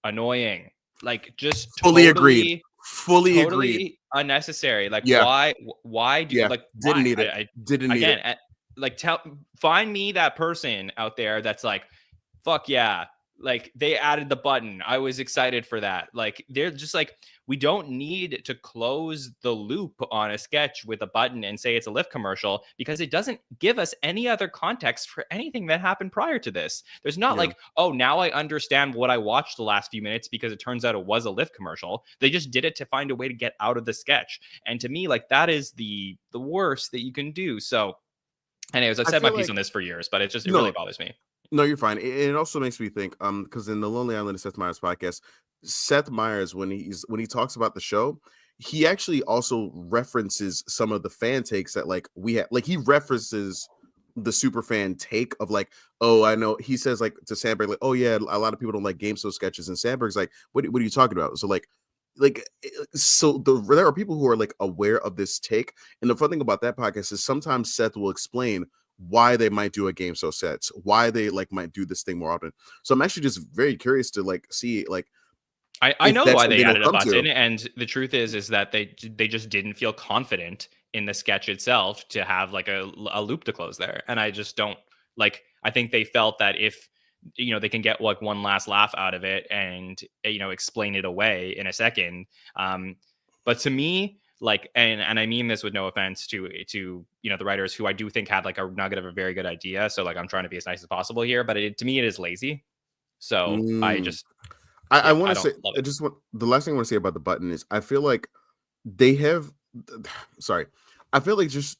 S2: annoying. Like, just
S3: fully agreed.
S2: Unnecessary. Like, why do you like?
S3: Didn't need it. Didn't need it.
S2: Like, find me that person out there that's like, fuck yeah. Like, they added the button. I was excited for that. Like, they're just like, we don't need to close the loop on a sketch with a button and say it's a Lyft commercial, because it doesn't give us any other context for anything that happened prior to this. There's not like, oh, now I understand what I watched the last few minutes because it turns out it was a Lyft commercial. They just did it to find a way to get out of the sketch. And to me, like, that is the worst that you can do. So anyways, I've said my piece on this for years, but it really bothers me.
S3: No, you're fine. It also makes me think, because in the Lonely Island of Seth Meyers podcast, Seth Meyers, when he talks about the show, he actually also references some of the fan takes that like we had. Like, he references the super fan take of like, oh, I know. He says like to Sandberg, like, oh yeah, a lot of people don't like game show sketches, and Sandberg's like, what are you talking about? So there are people who are like aware of this take, and the fun thing about that podcast is sometimes Seth will explain why they might do a game show sets, why they like might do this thing more often. So I'm actually just very curious to like see like.
S2: I know why they added a button, and the truth is that they just didn't feel confident in the sketch itself to have like a loop to close there, and I just don't like. I think they felt that if they can get like one last laugh out of it and, explain it away in a second. But to me, like, and I mean this with no offense to the writers who I do think had like a nugget of a very good idea. So like I'm trying to be as nice as possible here, but to me it is lazy. So I
S3: want to say, the last thing I want to say about the button is I feel like they have, sorry, I feel like just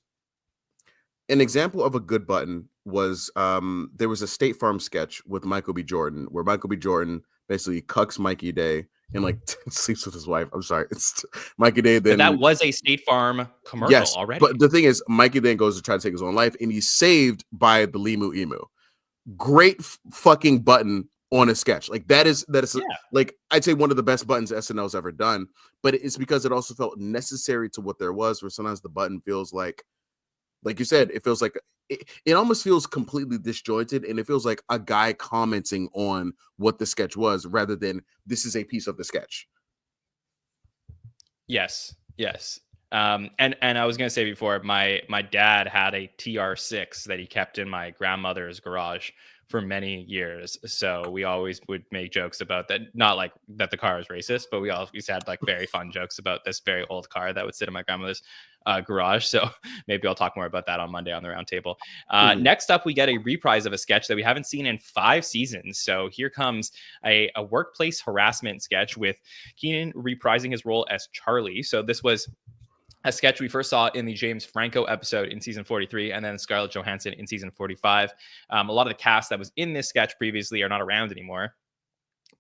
S3: an example of a good button was there was a State Farm sketch with Michael B. Jordan where Michael B. Jordan basically cucks Mikey Day and like sleeps with his wife. I'm sorry, it's Mikey Day. Then
S2: but that was a State Farm commercial already.
S3: But the thing is, Mikey then goes to try to take his own life, and he's saved by the Limu Emu. Great fucking button on a sketch. Like that is like I'd say one of the best buttons SNL's ever done. But it's because it also felt necessary to what there was. Where sometimes the button feels like you said, it feels like it almost feels completely disjointed, and it feels like a guy commenting on what the sketch was rather than this is a piece of the sketch.
S2: Yes. And I was gonna say before, my dad had a TR6 that he kept in my grandmother's garage for many years. So we always would make jokes about that. Not like that the car is racist, but we always had like very fun jokes about this very old car that would sit in my grandmother's garage. So maybe I'll talk more about that on Monday on the round table. Next up, we get a reprise of a sketch that we haven't seen in 5 seasons. So here comes a workplace harassment sketch with Kenan reprising his role as Charlie. So this was a sketch we first saw in the James Franco episode in season 43, and then Scarlett Johansson in season 45. A lot of the cast that was in this sketch previously are not around anymore,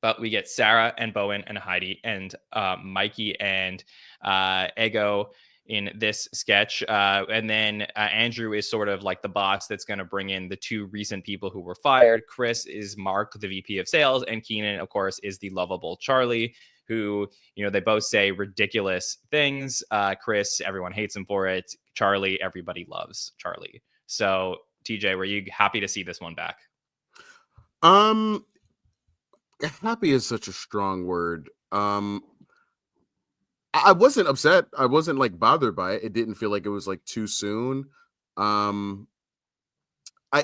S2: but we get Sarah and Bowen and Heidi and Mikey and Ego in this sketch. And then Andrew is sort of like the boss that's going to bring in the 2 recent people who were fired. Chris is Mark, the VP of sales, and Kenan, of course, is the lovable Charlie, who, they both say ridiculous things. Chris, everyone hates him for it. Charlie, everybody loves Charlie. So, TJ, were you happy to see this one back?
S3: Happy is such a strong word. I wasn't upset. I wasn't like bothered by it. It didn't feel like it was like too soon.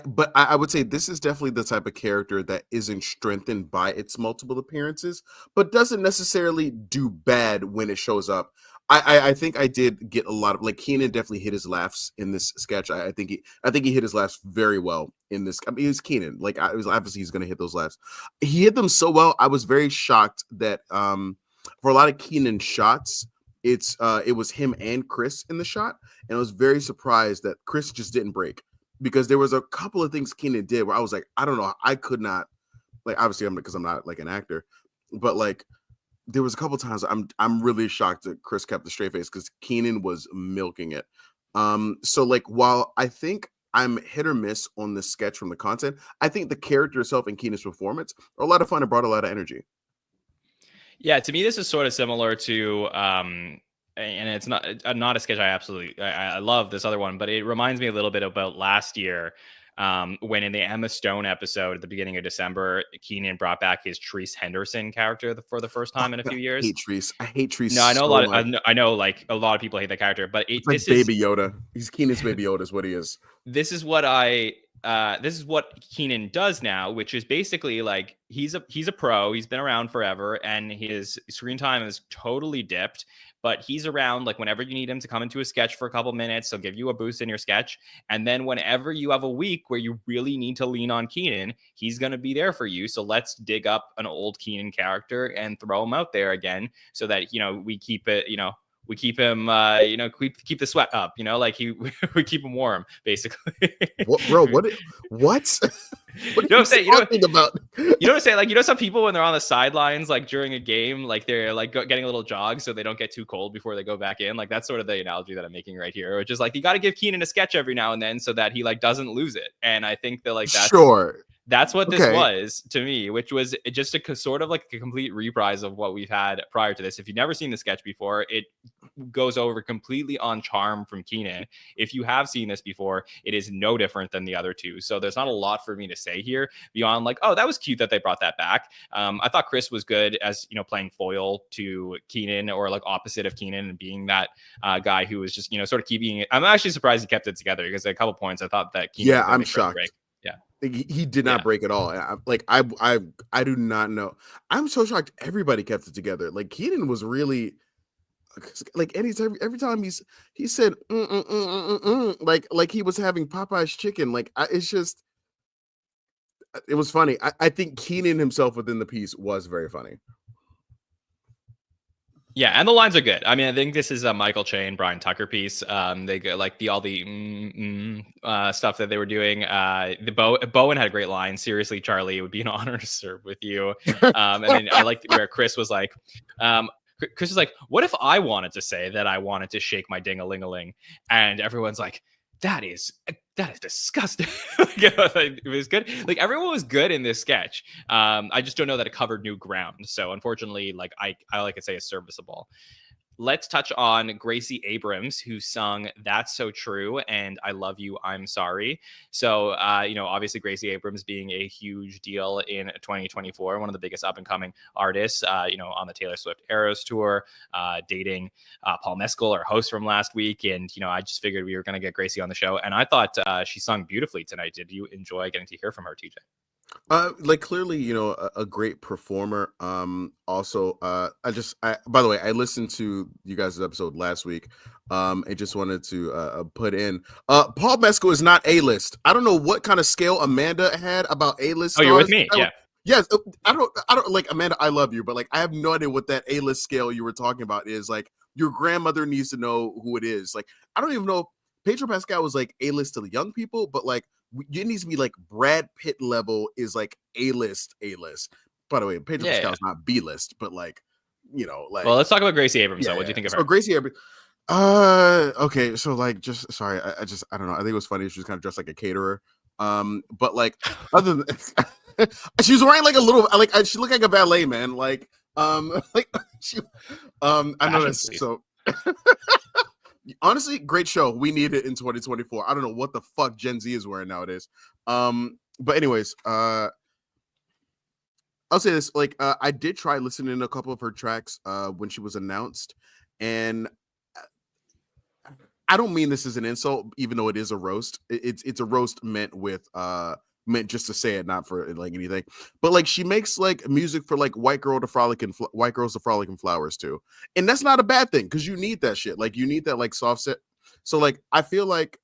S3: But I would say this is definitely the type of character that isn't strengthened by its multiple appearances, but doesn't necessarily do bad when it shows up. I think I did get a lot of like Kenan definitely hit his laughs in this sketch. I think he hit his laughs very well in this. I mean, it was Kenan. Like it was obviously he's going to hit those laughs. He hit them so well. I was very shocked that for a lot of Kenan shots, it was him and Chris in the shot, and I was very surprised that Chris just didn't break. Because there was a couple of things Kenan did where I was like, I don't know, I could not, like, obviously because I'm not like an actor, but like there was a couple of times I'm really shocked that Chris kept the straight face because Kenan was milking it. So like while I think I'm hit or miss on the sketch from the content, I think the character itself and Kenan's performance are a lot of fun and brought a lot of energy.
S2: Yeah, to me this is sort of similar to and it's not a sketch I love this other one, but it reminds me a little bit about last year when in the Emma Stone episode at the beginning of December, Kenan brought back his Treese Henderson character for the first time in a few years.
S3: I hate Treese.
S2: No, I know I know like a lot of people hate that character, but
S3: it's like Baby Yoda. He's Kenan's Baby Yoda is what he is.
S2: This is what Kenan does now, which is basically like he's a pro. He's been around forever, and his screen time is totally dipped. But he's around like whenever you need him to come into a sketch for a couple minutes. He'll give you a boost in your sketch, and then whenever you have a week where you really need to lean on Kenan, he's going to be there for you. So let's dig up an old Kenan character and throw him out there again, so that we keep it. We keep him, keep the sweat up, like we keep him warm, basically.
S3: What, bro? What? What are you talking about?
S2: You know what I'm saying? Like, some people when they're on the sidelines, like during a game, like they're like getting a little jog so they don't get too cold before they go back in. Like that's sort of the analogy that I'm making right here, which is like you got to give Kenan a sketch every now and then so that he like doesn't lose it. And I think that like that's
S3: sure.
S2: That's what this was to me, which was just a sort of like a complete reprise of what we've had prior to this. If you've never seen the sketch before, it goes over completely on charm from Kenan. If you have seen this before, it is no different than the other two. So there's not a lot for me to say here beyond like, oh, that was cute that they brought that back. I thought Chris was good as, playing foil to Kenan or like opposite of Kenan and being that guy who was just, sort of keeping it. I'm actually surprised he kept it together because at a couple points I thought that Kenan
S3: I'm shocked.
S2: Yeah.
S3: He did not break at all. I do not know. I'm so shocked everybody kept it together. Like Keenan was really like anytime every time he said like he was having Popeye's chicken. Like it's just it was funny. I think Keenan himself within the piece was very funny.
S2: Yeah, and the lines are good. I mean, I think this is a Michael Che and Brian Tucker piece. They go like all the stuff that they were doing. Bowen had a great line. Seriously, Charlie, it would be an honor to serve with you. And then I liked where Chris was like, Chris is like, what if I wanted to say that I wanted to shake my ding-a-ling-a-ling? And everyone's like, that is disgusting. It was good. Like everyone was good in this sketch. I just don't know that it covered new ground. So unfortunately, like I like to say it's serviceable. Let's touch on Gracie Abrams, who sung "That's So True" and "I Love You, I'm Sorry." So, obviously Gracie Abrams being a huge deal in 2024, one of the biggest up and coming artists, on the Taylor Swift Eras tour, dating Paul Mescal, our host from last week. And, I just figured we were going to get Gracie on the show. And I thought she sung beautifully tonight. Did you enjoy getting to hear from her, TJ?
S3: Like clearly, a great performer. Also, by the way, I listened to you guys' episode last week. I just wanted to put in Paul Mescal is not A-list. I don't know what kind of scale Amanda had about A-list.
S2: Oh, you're with me. Yeah.
S3: Yes. I don't like Amanda. I love you, but like, I have no idea what that A-list scale you were talking about is. Like, your grandmother needs to know who it is. Like, I don't even know if Pedro Pascal was like A-list to the young people, but like, it needs to be like Brad Pitt level is like A-list. By the way, Pedro Pascal's not B-list, but like, like.
S2: Well, let's talk about Gracie Abrams. What do you think of her?
S3: So Gracie Abrams. Okay. So like, just sorry. I don't know. I think it was funny. She was kind of dressed like a caterer. But like, other than she was wearing like a little, like she looked like a ballet man. Like, like she, I know that's so. Honestly, great show. We need it in 2024. I don't know what the fuck Gen Z is wearing nowadays. But anyways, I'll say this. Like, I did try listening to a couple of her tracks when she was announced, and I don't mean this as an insult, even though it is a roast. It's a roast meant just to say it, not for like anything. But like, she makes like music for like white girls to frolic in flowers too, and that's not a bad thing because you need that shit. Like, you need that like soft set. So like, I feel like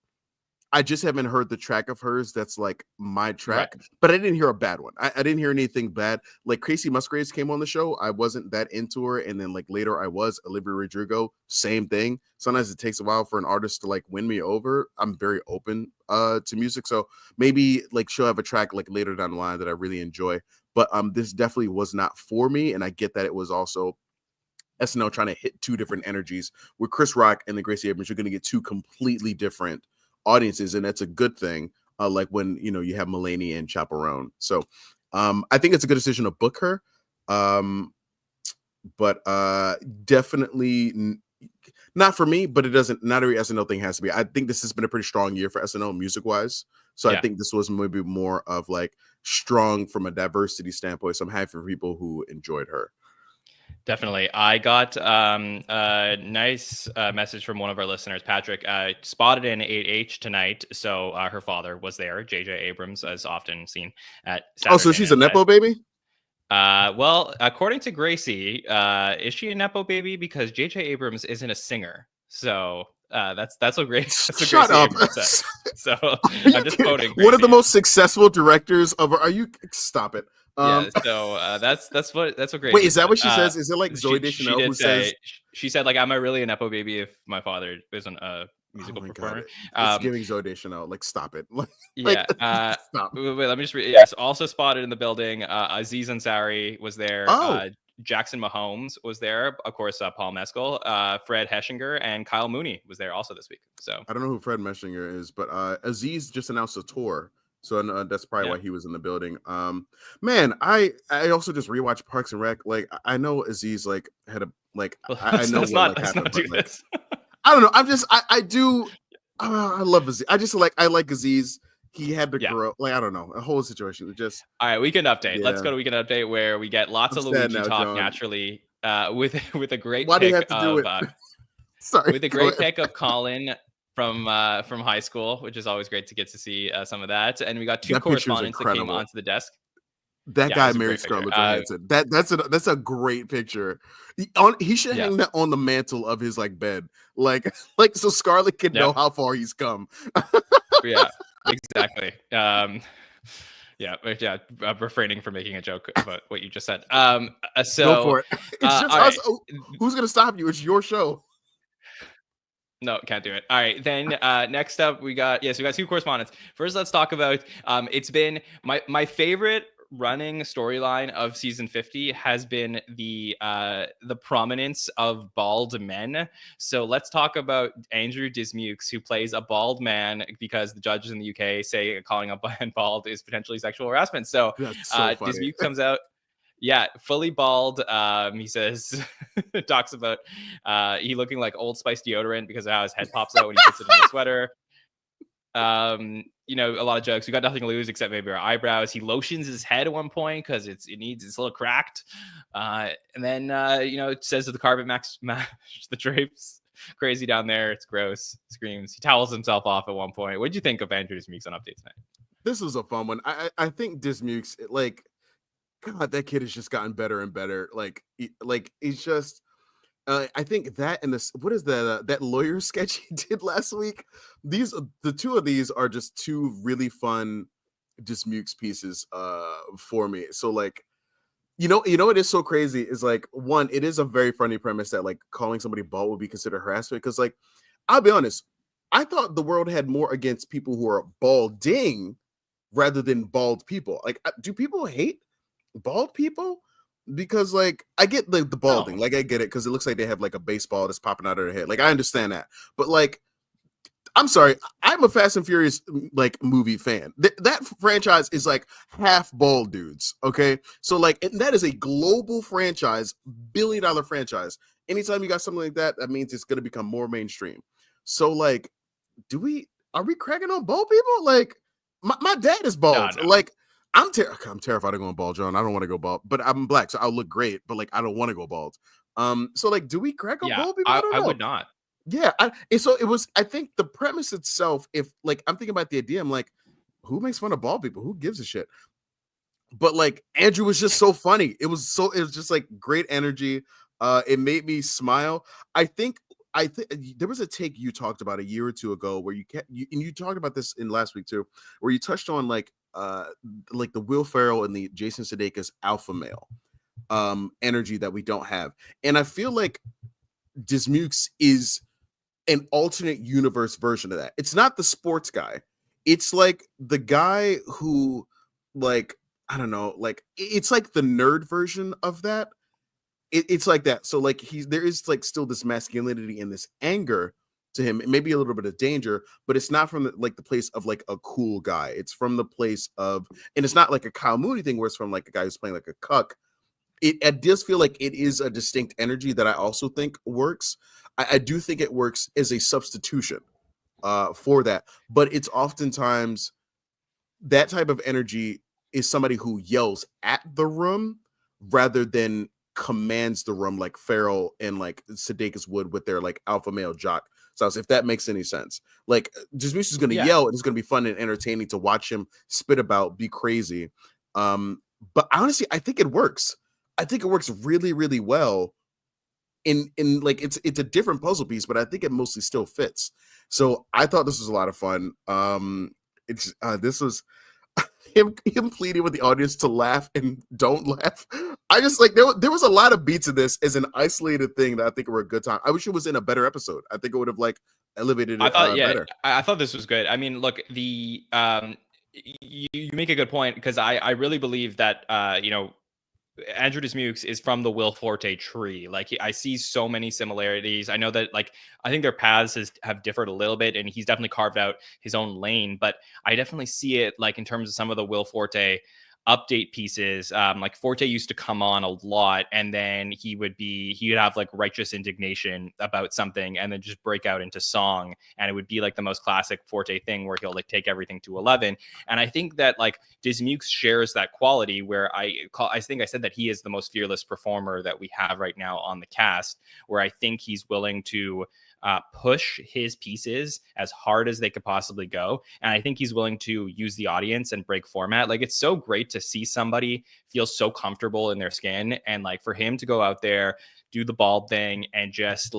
S3: I just haven't heard the track of hers that's like my track, right. But I didn't hear a bad one. I didn't hear anything bad. Like Casey Musgraves came on the show, I wasn't that into her, and then like later I was. Olivia Rodrigo, same thing. Sometimes it takes a while for an artist to like win me over. I'm very open to music, so maybe like she'll have a track like later down the line that I really enjoy. But this definitely was not for me, and I get that it was also SNL trying to hit two different energies. With Chris Rock and the Gracie Abrams, you're going to get two completely different audiences, and that's a good thing. Like when you have Mulaney and Chaperone. So I think it's a good decision to book her. But definitely not for me. But not every SNL thing has to be. I think this has been a pretty strong year for SNL music wise. So I think this was maybe more of like strong from a diversity standpoint. So I'm happy for people who enjoyed her.
S2: Definitely. I got a nice message from one of our listeners, Patrick, spotted in 8H tonight. So her father was there, JJ Abrams, as often seen at Saturday
S3: so she's a Nepo baby?
S2: Well, according to Gracie, is she a Nepo baby? Because JJ Abrams isn't a singer. So that's what Gracie said. So I'm just quoting Gracie.
S3: One of the most successful directors of stop it.
S2: So that's what Gracie
S3: wait, is that
S2: said.
S3: what she says? Is it like Zoe Deschanel who says
S2: she said like, am I really a Nepo baby if my father isn't a musical performer?
S3: It's giving Zoe Deschanel. Like, stop it.
S2: Stop. Wait, let me just read. Yes, also spotted in the building, Aziz Ansari was there. Jackson Mahomes was there, of course. Paul Mescal, Fred Heschinger, and Kyle Mooney was there also this week. So
S3: I don't know who Fred Meschinger is, but Aziz just announced a tour. So that's probably why he was in the building. Man, I also just rewatched Parks and Rec. Like, I know Aziz like had a like. I know what happened. But, like, I don't know. I love Aziz. I like Aziz. He had to grow. Like, I don't know. A whole situation. Just
S2: all right. Weekend update. Let's go to weekend update where we get lots of Luigi talk John. Naturally. With a great.
S3: Why do you have to do it?
S2: Sorry. With a great pick of Colin from high school, which is always great to get to see some of that. And we got two
S3: That picture is
S2: correspondents that came
S3: incredible.
S2: onto the desk.
S3: That
S2: Yeah, it
S3: guy
S2: was a
S3: married
S2: great picture.
S3: Scarlett Johansson. That's a great picture. He should
S2: Yeah.
S3: hang that on the mantle of his like bed, like so Scarlett can know how far he's come.
S2: Yeah, exactly. Refraining from making a joke about what you just said. So
S3: Go for it. It's just
S2: all
S3: us.
S2: right.
S3: Oh, who's gonna stop you? It's your show.
S2: No, can't do it. All right, then next up we got two correspondents. First, let's talk about it's been my favorite running storyline of season 50 has been the prominence of bald men. So let's talk about Andrew Dismukes, who plays a bald man because the judges in the UK say calling a man bald is potentially sexual harassment. So,
S3: That's so funny.
S2: Dismukes comes out. Yeah, fully bald. He says, talks about he looking like Old Spice deodorant because of how his head pops out when he puts it in the sweater. A lot of jokes. We got nothing to lose except maybe our eyebrows. He lotions his head at one point because it's a little cracked. And then it says that the carpet match the drapes. Crazy down there. It's gross. Screams. He towels himself off at one point. What did you think of Andrew Dismukes on Update tonight?
S3: This was a fun one. I think Dismukes, like, God, that kid has just gotten better and better. Like he's just. I think that and this. What is that lawyer sketch he did last week? The two of these are just two really fun Dismukes pieces for me. So like, it is so crazy is like, one, it is a very funny premise that like calling somebody bald would be considered harassment because like, I'll be honest, I thought the world had more against people who are balding rather than bald people. Like, do people hate bald people? Because like I get the balding, like I get it because it looks like they have like a baseball that's popping out of their head. Like I understand that, but like I'm sorry, I'm a Fast and Furious like movie fan. That franchise is like half bald dudes. Okay, so like and that is a global franchise, billion-dollar franchise. Anytime you got something like that, that means it's going to become more mainstream. So like, are we cracking on bald people? Like my dad is bald.
S2: No.
S3: Like. I'm terrified of going bald, John. I don't want to go bald, but I'm black, so I'll look great. But like, I don't want to go bald. So like, do we crack on bald people? I
S2: would not.
S3: Yeah, so it was. I think the premise itself. If like, I'm thinking about the idea. I'm like, who makes fun of bald people? Who gives a shit? But like, Andrew was just so funny. It was just like great energy. It made me smile. I think there was a take you talked about a year or two ago where you talked about this in last week too, where you touched on like the Will Ferrell and the Jason Sudeikis alpha male energy that we don't have. And I feel like Dismukes is an alternate universe version of that. It's not the sports guy. It's like the guy who like, I don't know, like it's like the nerd version of that. It's like that. So like there is like still this masculinity and this anger to him, maybe a little bit of danger, but it's not from the place of like a cool guy. It's from the place of, and it's not like a Kyle Mooney thing where it's from like a guy who's playing like a cuck. It does feel like it is a distinct energy that I also think works. I do think it works as a substitution for that, but it's oftentimes that type of energy is somebody who yells at the room rather than commands the room like Farrell and like Sudeikis would with their like alpha male jock. So if that makes any sense, like Dismukes is going to yell and it's going to be fun and entertaining to watch him spit about, be crazy. But honestly, I think it works. I think it works really, really well. In like it's a different puzzle piece, but I think it mostly still fits. So I thought this was a lot of fun. This was him pleading with the audience to laugh and don't laugh. I just like there was a lot of beats of this as an isolated thing that I think were a good time. I wish it was in a better episode. I think it would have like elevated it better.
S2: I thought this was good. I mean, look, the you make a good point because I really believe that Andrew Dismukes is from the Will Forte tree. Like I see so many similarities. I know that like I think their paths have differed a little bit, and he's definitely carved out his own lane. But I definitely see it like in terms of some of the Will Forte update pieces. Like Forte used to come on a lot, and then he would have like righteous indignation about something, and then just break out into song, and it would be like the most classic Forte thing where he'll like take everything to 11. And I think that like Dismukes shares that quality where I think I said that he is the most fearless performer that we have right now on the cast, where I think he's willing to push his pieces as hard as they could possibly go. And I think he's willing to use the audience and break format. Like, it's so great to see somebody feel so comfortable in their skin. And like for him to go out there, do the bald thing and just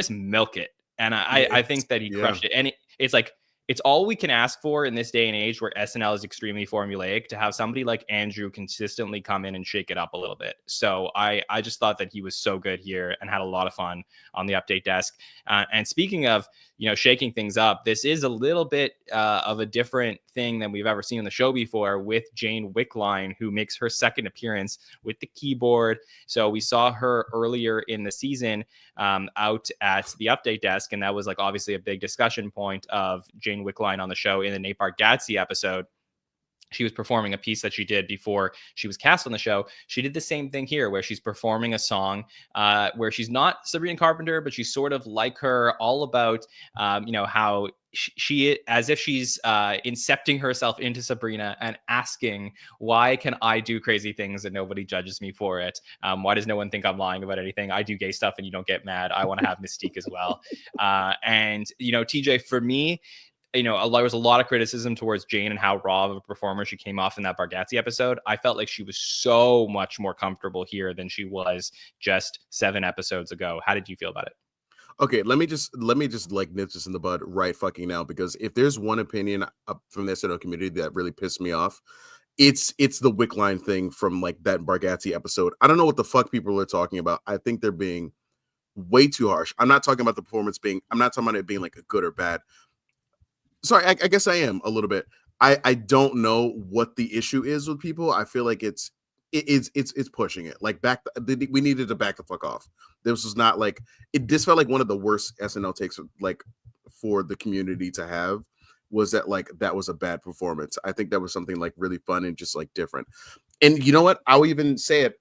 S2: milk it. And I think that he crushed it. And it's like, it's all we can ask for in this day and age where SNL is extremely formulaic, to have somebody like Andrew consistently come in and shake it up a little bit. So I just thought that he was so good here and had a lot of fun on the update desk. And speaking of, shaking things up, this is a little bit of a different thing than we've ever seen on the show before, with Jane Wickline, who makes her second appearance with the keyboard. So we saw her earlier in the season out at the update desk, and that was like obviously a big discussion point of Jane Wickline on the show in the Nate Bargatze episode. She was performing a piece that she did before she was cast on the show. She did the same thing here, where she's performing a song where she's not Sabrina Carpenter, but she's sort of like her, all about, how she, as if she's incepting herself into Sabrina and asking, why can I do crazy things and nobody judges me for it? Why does no one think I'm lying about anything? I do gay stuff and you don't get mad. I want to have mystique as well. And, TJ, for me, there was a lot of criticism towards Jane and how raw of a performer she came off in that Bargatze episode. I felt like she was so much more comfortable here than she was just 7 episodes ago. How did you feel about it?
S3: Okay, let me just like nip this in the bud right fucking now, because if there's one opinion from the SNL community that really pissed me off, it's the Wickline thing from like that Bargatze episode. I don't know what the fuck people are talking about. I think they're being way too harsh. I'm not talking about the performance I'm not talking about it being like a good or bad. Sorry, I guess I am a little bit. I don't know what the issue is with people. I feel like it's pushing it. Like we needed to back the fuck off. This was not like this felt like one of the worst SNL takes like for the community to have, was that like that was a bad performance. I think that was something like really fun and just like different. And you know what? I'll even say it.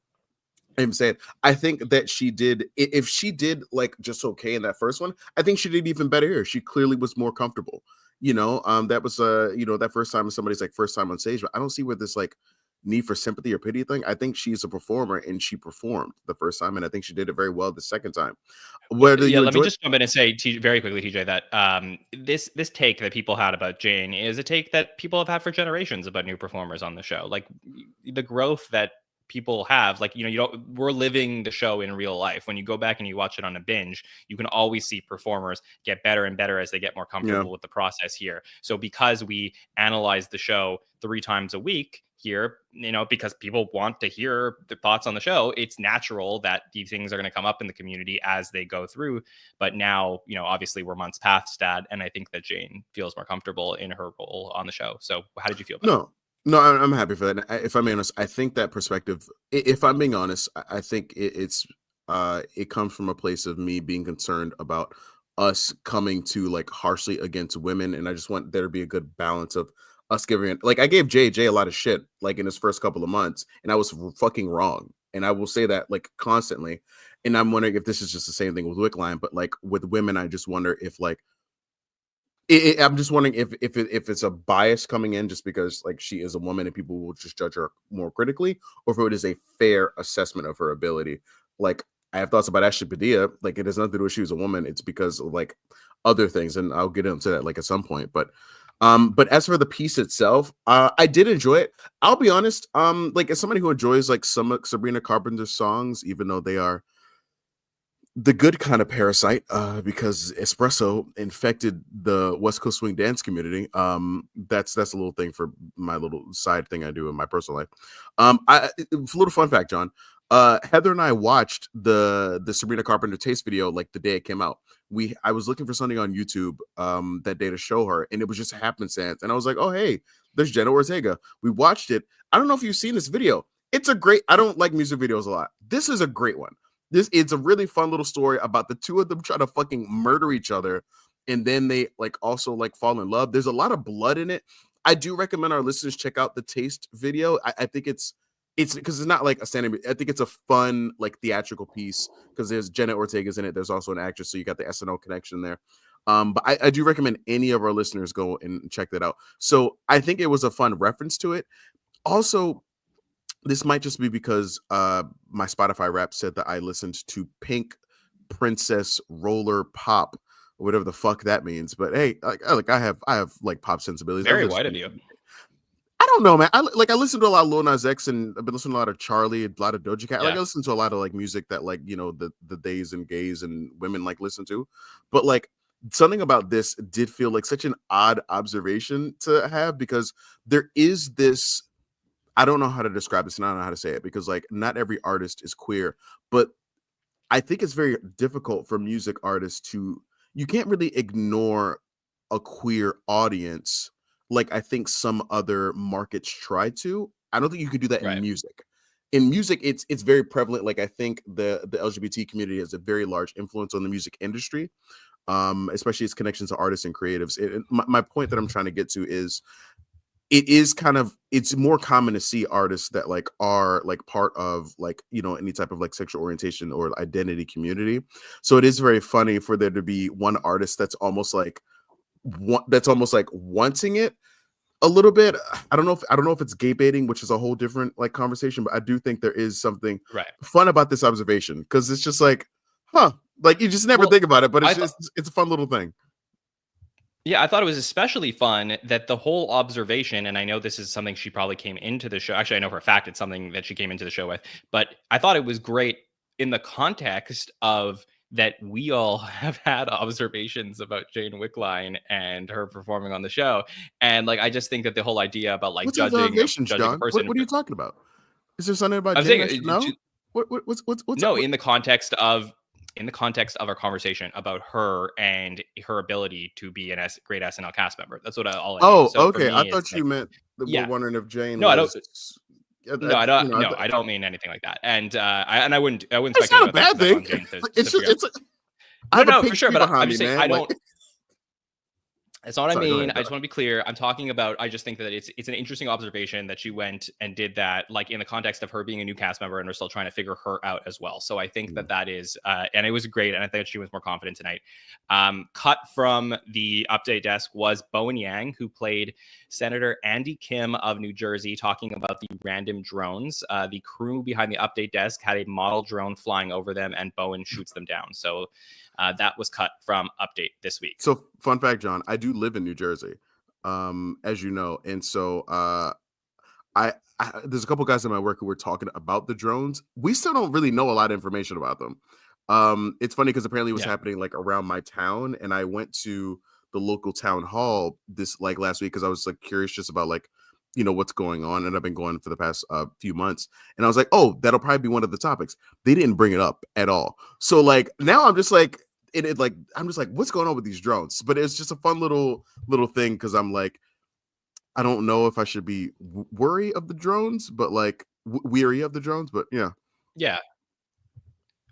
S3: I think that she did, if she did like just okay in that first one, I think she did even better here. She clearly was more comfortable. That was that first time somebody's like first time on stage, but I don't see where this like need for sympathy or pity thing. I think she's a performer and she performed the first time, and I think she did it very well the second time.
S2: Let me just jump in and say very quickly, TJ, that this take that people had about Jane is a take that people have had for generations about new performers on the show. Like the growth that people have, like, we're living the show in real life. When you go back and you watch it on a binge, you can always see performers get better and better as they get more comfortable with the process here. So because we analyze the show 3 times a week here, because people want to hear the thoughts on the show, it's natural that these things are going to come up in the community as they go through. But now, obviously we're months past that, and I think that Jane feels more comfortable in her role on the show. So how did you feel about it?
S3: No, I'm happy for that. If I'm being honest, I think that perspective, if I'm being honest, I think it comes from a place of me being concerned about us coming to like harshly against women. And I just want there to be a good balance of us giving it. Like I gave JJ a lot of shit like in his first couple of months, and I was fucking wrong. And I will say that like constantly. And I'm wondering if this is just the same thing with Wickline, but like with women, I just wonder if like, I'm just wondering if it's a bias coming in just because like she is a woman and people will just judge her more critically, or if it is a fair assessment of her ability. Like I have thoughts about Ashley Padilla. Like it has nothing to do with she was a woman. It's because of like other things, and I'll get into that like at some point. But as for the piece itself, I did enjoy it. I'll be honest. Like as somebody who enjoys like some Sabrina Carpenter songs, even though they are the good kind of parasite, because Espresso infected the West Coast swing dance community. That's a little thing for my little side thing I do in my personal life. A little fun fact, John. Heather and I watched the Sabrina Carpenter taste video like the day it came out. I was looking for something on YouTube that day to show her, and it was just happenstance. And I was like, oh hey, there's Jenna Ortega. We watched it. I don't know if you've seen this video. It's a great. I don't like music videos a lot. This is a great one. It's a really fun little story about the two of them trying to fucking murder each other, and then they like also like fall in love. There's a lot of blood in it. I do recommend our listeners check out the taste video. I think it's because it's not like a standard. I think it's a fun like theatrical piece because there's Jenna Ortega's in it. There's also an actress, so you got the SNL connection there. But I do recommend any of our listeners go and check that out. So I think it was a fun reference to it. Also, this might just be because my Spotify rap said that I listened to Pink Princess Roller Pop or whatever the fuck that means. But hey, like I have like pop sensibilities.
S2: Very white of you.
S3: I don't know, man. I listen to a lot of Lil Nas X, and I've been listening to a lot of Charlie, a lot of Doja Cat.
S2: Yeah.
S3: Like I listen to a lot of like music that like, you know, the days and gays and women like listen to. But like something about this did feel like such an odd observation to have, because there is this, I don't know how to describe this and I don't know how to say it, because like not every artist is queer, but I think it's very difficult for music artists to, you can't really ignore a queer audience like I think some other markets try to. I don't think you could do that in music. In music, it's very prevalent. Like I think the LGBT community has a very large influence on the music industry, especially its connections to artists and creatives. My point that I'm trying to get to is, it is kind of, it's more common to see artists that like are like part of like, you know, any type of like sexual orientation or identity community. So it is very funny for there to be one artist that's almost like wanting it a little bit. I don't know if it's gay baiting, which is a whole different like conversation, but I do think there is something fun about this observation, because it's just like, like you just never think about it, but it's a fun little thing.
S2: Yeah, I thought it was especially fun that the whole observation, and I know this is something she probably came into the show. Actually, I know for a fact it's something that she came into the show with, but I thought it was great in the context of that we all have had observations about Jane Wickline and her performing on the show. And like, I just think that the whole idea about like judging a person.
S3: What are you talking about? Is there something about
S2: I'm
S3: Jane?
S2: saying,
S3: What's
S2: no, in the context of our conversation about her and her ability to be a great SNL cast member. That's what all I mean. So
S3: okay. I thought you meant that we're wondering if Jane was...
S2: I don't mean anything like that. And I wouldn't
S3: it's not a bad thing.
S2: No, for sure. But I'm just saying, I don't. That's not what I mean.
S3: Go ahead.
S2: I just want to be clear. I'm talking about, I just think that it's an interesting observation that she went and did that, like in the context of her being a new cast member, and we're still trying to figure her out as well. So I think that is, and it was great. And I think she was more confident tonight. Cut from the update desk was Bowen Yang, who played Senator Andy Kim of New Jersey, talking about the random drones. The crew behind the update desk had a model drone flying over them, and Bowen shoots them down. So that was cut from update this week.
S3: So fun fact, John, I do live in New Jersey, as you know. And so I there's a couple guys in my work who were talking about the drones. We still don't really know a lot of information about them. It's funny because apparently it was happening like around my town, and I went to the local town hall this like last week because I was like curious just about like, you know, what's going on. And I've been going for the past few months, and I was like, oh, that'll probably be one of the topics. They didn't bring it up at all. So like now I'm just like, I'm just like, what's going on with these drones? But it's just a fun little thing, because I'm like, I don't know if I should be worried of the drones, but like weary of the drones. But yeah.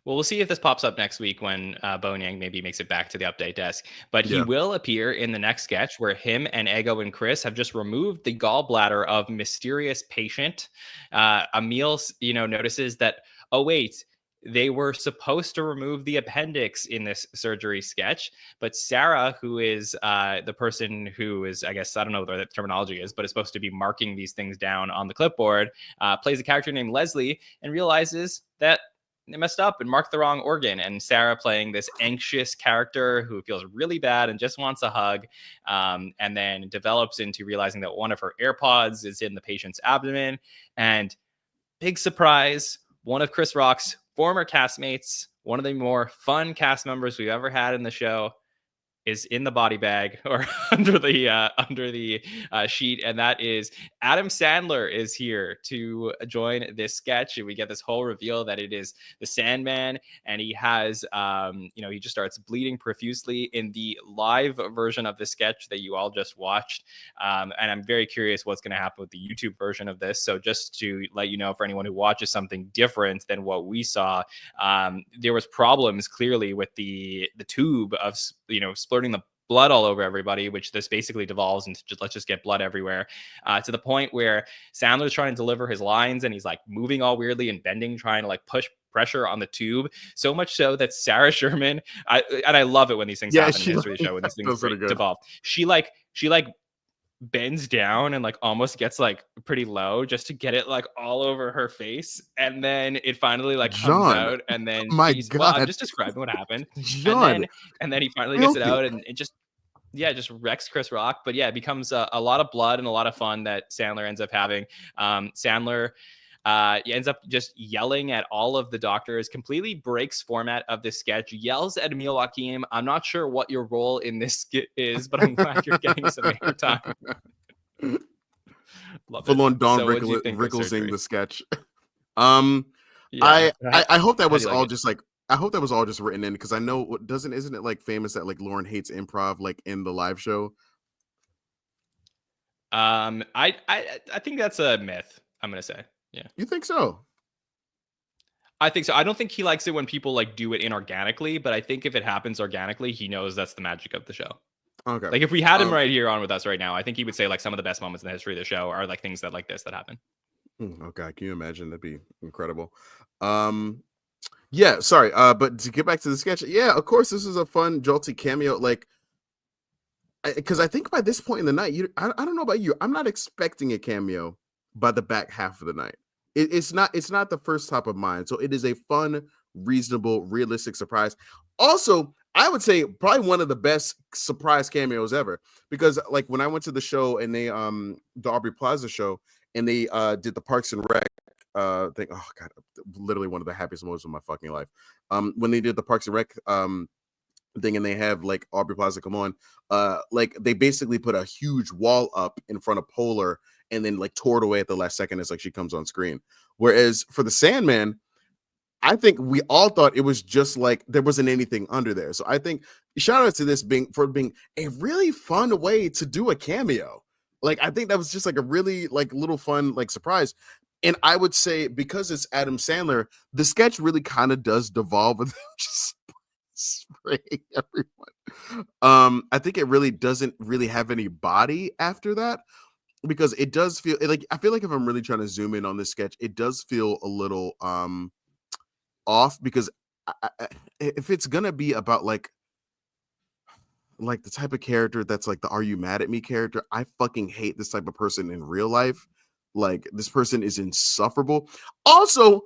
S2: Well, we'll see if this pops up next week when Bowen Yang maybe makes it back to the update desk. But he will appear in the next sketch, where him and Ego and Chris have just removed the gallbladder of mysterious patient. Emil, notices that, oh wait, they were supposed to remove the appendix in this surgery sketch, but Sarah, who is the person who is, I guess, I don't know what the terminology is, but is supposed to be marking these things down on the clipboard, plays a character named Leslie and realizes that they messed up and marked the wrong organ. And Sarah, playing this anxious character who feels really bad and just wants a hug, and then develops into realizing that one of her AirPods is in the patient's abdomen. And big surprise, one of Chris Rock's former castmates, one of the more fun cast members we've ever had in the show, is in the body bag or under the sheet, and that is Adam Sandler is here to join this sketch, and we get this whole reveal that it is the Sandman, and he has he just starts bleeding profusely in the live version of the sketch that you all just watched, and I'm very curious what's going to happen with the YouTube version of this. So just to let you know, for anyone who watches something different than what we saw, there was problems clearly with the tube of splurting the blood all over everybody, which this basically devolves into let's just get blood everywhere, to the point where Sandler's trying to deliver his lines and he's like moving all weirdly and bending, trying to like push pressure on the tube, so much so that Sarah Sherman, I love it when these things happen in the history of the show, when these things devolve. She bends down and like almost gets like pretty low just to get it like all over her face, and then it finally like comes
S3: John,
S2: out, and then
S3: my
S2: I'm
S3: God,
S2: just describing what happened, and
S3: John,
S2: then he finally gets it
S3: filthy.
S2: out, and it just just wrecks Chris Rock. But yeah, it becomes a lot of blood and a lot of fun that Sandler ends up having. Sandler he ends up just yelling at all of the doctors, completely breaks format of this sketch, yells at Emil Hakim. I'm not sure what your role in this skit is, but I'm glad you're getting some airtime. Love it.
S3: Full on Don
S2: So what did you think of
S3: Rickles-ing
S2: surgery?
S3: the sketch.
S2: Yeah.
S3: I hope that
S2: How do
S3: was
S2: you like
S3: all
S2: it?
S3: just like I hope that was all just written in, because I know what isn't it like famous that like Lauren hates improv like in the live show?
S2: I think that's a myth, I'm gonna say. Yeah.
S3: You think so?
S2: I think so. I don't think he likes it when people like do it inorganically, but I think if it happens organically, he knows that's the magic of the show.
S3: Okay.
S2: Like if we had him right here on with us right now, I think he would say like some of the best moments in the history of the show are like things that like this that happen.
S3: Okay, can you imagine? That'd be incredible. Yeah, sorry. But to get back to the sketch, yeah, of course, this is a fun, jolty cameo. Like, because I think by this point in the night, I don't know about you, I'm not expecting a cameo by the back half of the night. It's not the first top of mind. So it is a fun, reasonable, realistic surprise. Also, I would say probably one of the best surprise cameos ever, because like when I went to the show and they the Aubrey Plaza show and they did the Parks and Rec thing. Oh God, literally one of the happiest moments of my fucking life. When they did the Parks and Rec thing and they have like Aubrey Plaza come on, like they basically put a huge wall up in front of Polar and then like tore it away at the last second as like she comes on screen. Whereas for the Sandman, I think we all thought it was just like there wasn't anything under there. So I think shout out to this being a really fun way to do a cameo. Like I think that was just like a really like little fun like surprise. And I would say because it's Adam Sandler, the sketch really kind of does devolve with just spraying everyone. I think it really doesn't really have any body after that, because it does feel like I feel like if I'm really trying to zoom in on this sketch, it does feel a little off, because if it's gonna be about like the type of character that's like the "Are you mad at me" character, I fucking hate this type of person in real life. Like this person is insufferable. Also,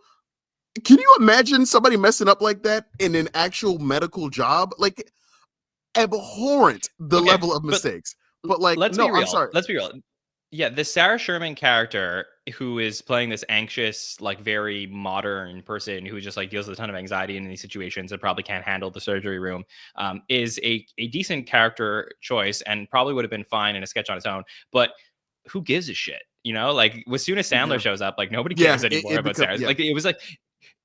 S3: can you imagine somebody messing up like that in an actual medical job? Like abhorrent the
S2: Okay,
S3: level of
S2: but
S3: mistakes. But like,
S2: let's
S3: no,
S2: be real.
S3: I'm sorry.
S2: Let's be real. Yeah, the Sarah Sherman character, who is playing this anxious, like very modern person who just like deals with a ton of anxiety in these situations and probably can't handle the surgery room, is a decent character choice and probably would have been fine in a sketch on its own. But who gives a shit? You know, like as soon as Sandler
S3: Yeah.
S2: shows up, like nobody
S3: Yeah,
S2: cares anymore about Sarah.
S3: yeah.
S2: Like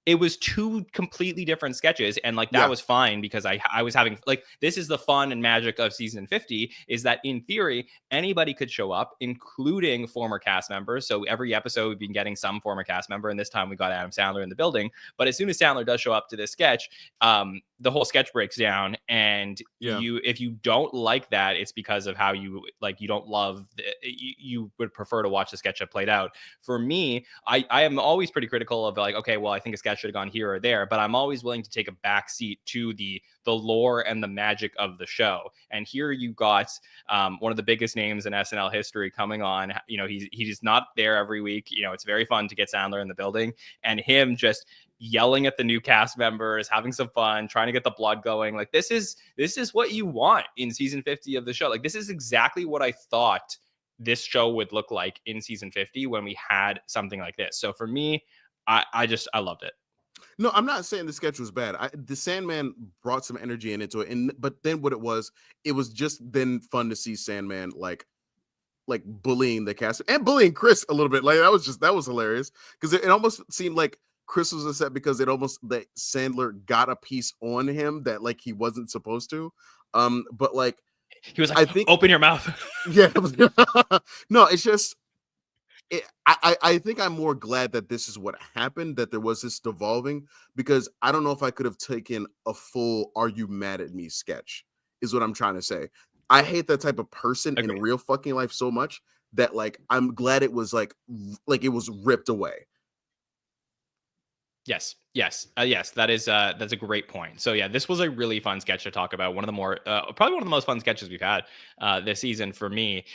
S2: it was two completely different sketches, and like that
S3: Yeah.
S2: was fine because I was having like this is the fun and magic of season 50 is that in theory anybody could show up, including former cast members. So every episode we've been getting some former cast member, and this time we got Adam Sandler in the building. But as soon as Sandler does show up to this sketch, the whole sketch breaks down, and if you don't like that, it's because of how you don't love you would prefer to watch the sketch that played out. For me, I am always pretty critical of like, okay, well, I think a sketch should have gone here or there, but I'm always willing to take a back seat to the lore and the magic of the show. And here you got one of the biggest names in SNL history coming on. You know, he's not there every week. You know, it's very fun to get Sandler in the building and him just yelling at the new cast members, having some fun, trying to get the blood going. Like this is what you want in season 50 of the show. Like this is exactly what I thought this show would look like in season 50 when we had something like this. So for me, I loved it.
S3: No, I'm not saying the sketch was bad. The Sandman brought some energy into it, but then what it was just then fun to see Sandman like bullying the cast and bullying Chris a little bit. Like that was hilarious, because it almost seemed like Chris was upset because that Sandler got a piece on him that like he wasn't supposed to. But like
S2: he was like,
S3: I think
S2: open your mouth.
S3: Yeah. No, it's just I think I'm more glad that this is what happened, that there was this devolving, because I don't know if I could have taken a full "Are you mad at me" sketch, is what I'm trying to say. I hate that type of person in real fucking life so much that like I'm glad it was like it was ripped away.
S2: Yes. That's a great point. So yeah, this was a really fun sketch to talk about. One of the more, probably one of the most fun sketches we've had this season for me.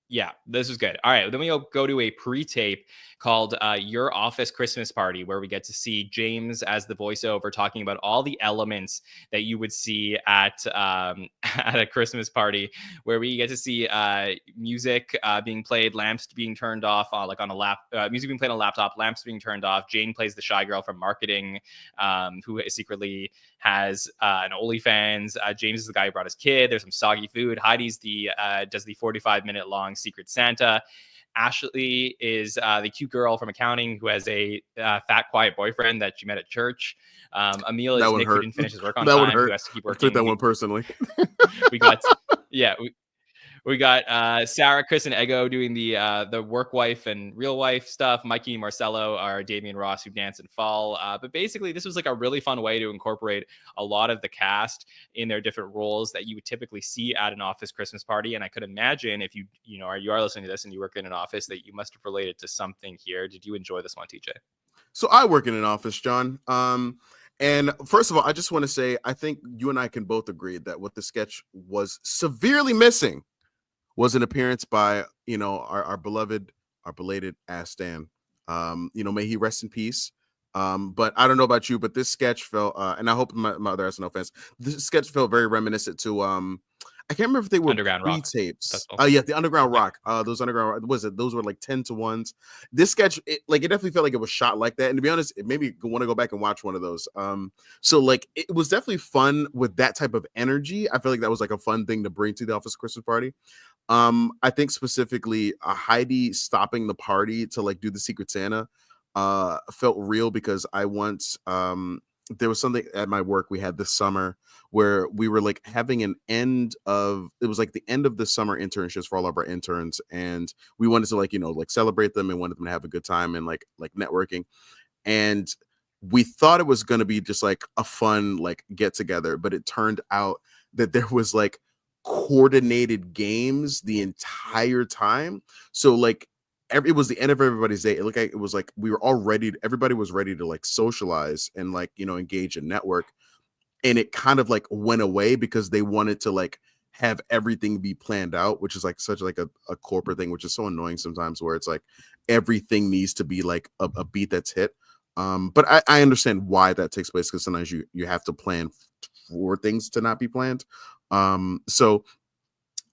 S2: Yeah, this was good. All right, then we go to a pre-tape called Your Office Christmas Party, where we get to see James as the voiceover talking about all the elements that you would see at at a Christmas party, where we get to see music being played, lamps being turned off, like on a music being played on a laptop, lamps being turned off. Jane plays the shy girl from marketing, who secretly has an OnlyFans. James is the guy who brought his kid. There's some soggy food. Heidi's does the 45-minute long Secret Santa. Ashley is the cute girl from accounting who has a fat, quiet boyfriend that she met at church. Emil is Nick who didn't finish his work on time, who has to keep working.
S3: I took that one personally.
S2: We got, yeah, we got Sarah, Chris, and Ego doing the work wife and real wife stuff. Mikey and Marcelo are Damian Ross who dance and fall. But basically, this was like a really fun way to incorporate a lot of the cast in their different roles that you would typically see at an office Christmas party. And I could imagine if you are listening to this and you work in an office, that you must have related to something here. Did you enjoy this one, TJ?
S3: So I work in an office, John. And first of all, I just want to say, I think you and I can both agree that what the sketch was severely missing was an appearance by, our beloved, our belated Astan. May he rest in peace. But I don't know about you, but this sketch felt, and I hope my other SNL fans, this sketch felt very reminiscent to, I can't remember if they were
S2: Underground Rock
S3: pre-tapes. Yeah, the Underground Rock. Those Underground, those were like 10 to 1s. This sketch, it definitely felt like it was shot like that. And to be honest, it made me want to go back and watch one of those. So like, it was definitely fun with that type of energy. I feel like that was like a fun thing to bring to the office Christmas party. I think specifically Heidi stopping the party to like do the Secret Santa felt real, because I once there was something at my work we had this summer where we were like having it was like the end of the summer internships for all of our interns, and we wanted to like celebrate them and wanted them to have a good time and like networking. And we thought it was going to be just like a fun like get together, but it turned out that there was like coordinated games the entire time. So like it was the end of everybody's day. It looked like it was like we were all ready. Everybody was ready to like socialize and like, engage and network. And it kind of like went away because they wanted to like have everything be planned out, which is like such like a corporate thing, which is so annoying sometimes, where it's like everything needs to be like a beat that's hit. But I understand why that takes place, because sometimes you have to plan for things to not be planned. So